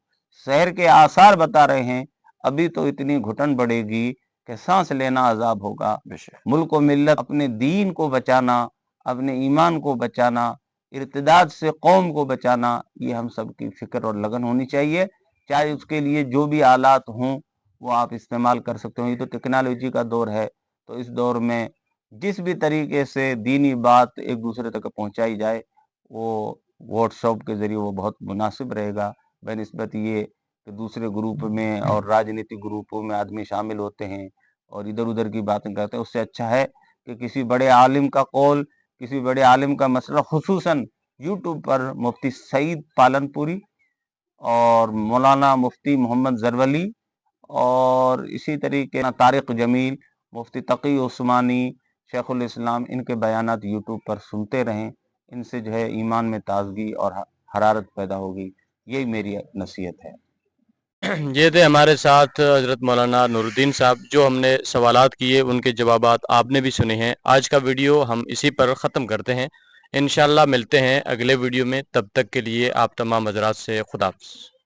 शहर के आसार बता रहे हैं, अभी तो इतनी घुटन बढ़ेगी कि सांस लेना अजाब होगा। मुल्क व मिल्लत, अपने दीन को बचाना, अपने ईमान को बचाना, इर्तिदाद से कौम को बचाना, ये हम सब की फिक्र और लगन होनी चाहिए। चाहे उसके लिए जो भी आलात हों वो आप इस्तेमाल कर सकते हो। ये तो टेक्नोलॉजी का दौर है, तो इस दौर में जिस भी तरीके से दीनी बात एक दूसरे तक पहुंचाई जाए वो व्हाट्सएप के जरिए वो बहुत मुनासिब रहेगा। बनिस्बत ये कि दूसरे ग्रुप में और राजनीतिक ग्रुपों में आदमी शामिल होते हैं और इधर उधर की बातें करते हैं, उससे अच्छा है कि किसी बड़े आलिम का कौल, किसी बड़े आलिम का मसला, खुसूसन यूट्यूब पर मुफ्ती सईद पालनपुरी और मौलाना मुफ्ती मोहम्मद जरवली और इसी तरीके से तारिक जमील, मुफ्ती तकी उस्मानी, शेखुल इस्लाम, इनके बयानात यूट्यूब पर सुनते रहें। इनसे जो है ईमान में ताजगी और हरारत पैदा होगी। यही मेरी नसीहत है। ये थे हमारे साथ हजरत मौलाना नूरुद्दीन साहब, जो हमने सवालात किए उनके जवाबात आपने भी सुने हैं। आज का वीडियो हम इसी पर ख़त्म करते हैं। इंशाल्लाह मिलते हैं अगले वीडियो में, तब तक के लिए आप तमाम हजरात से खुदा हाफ़िज़।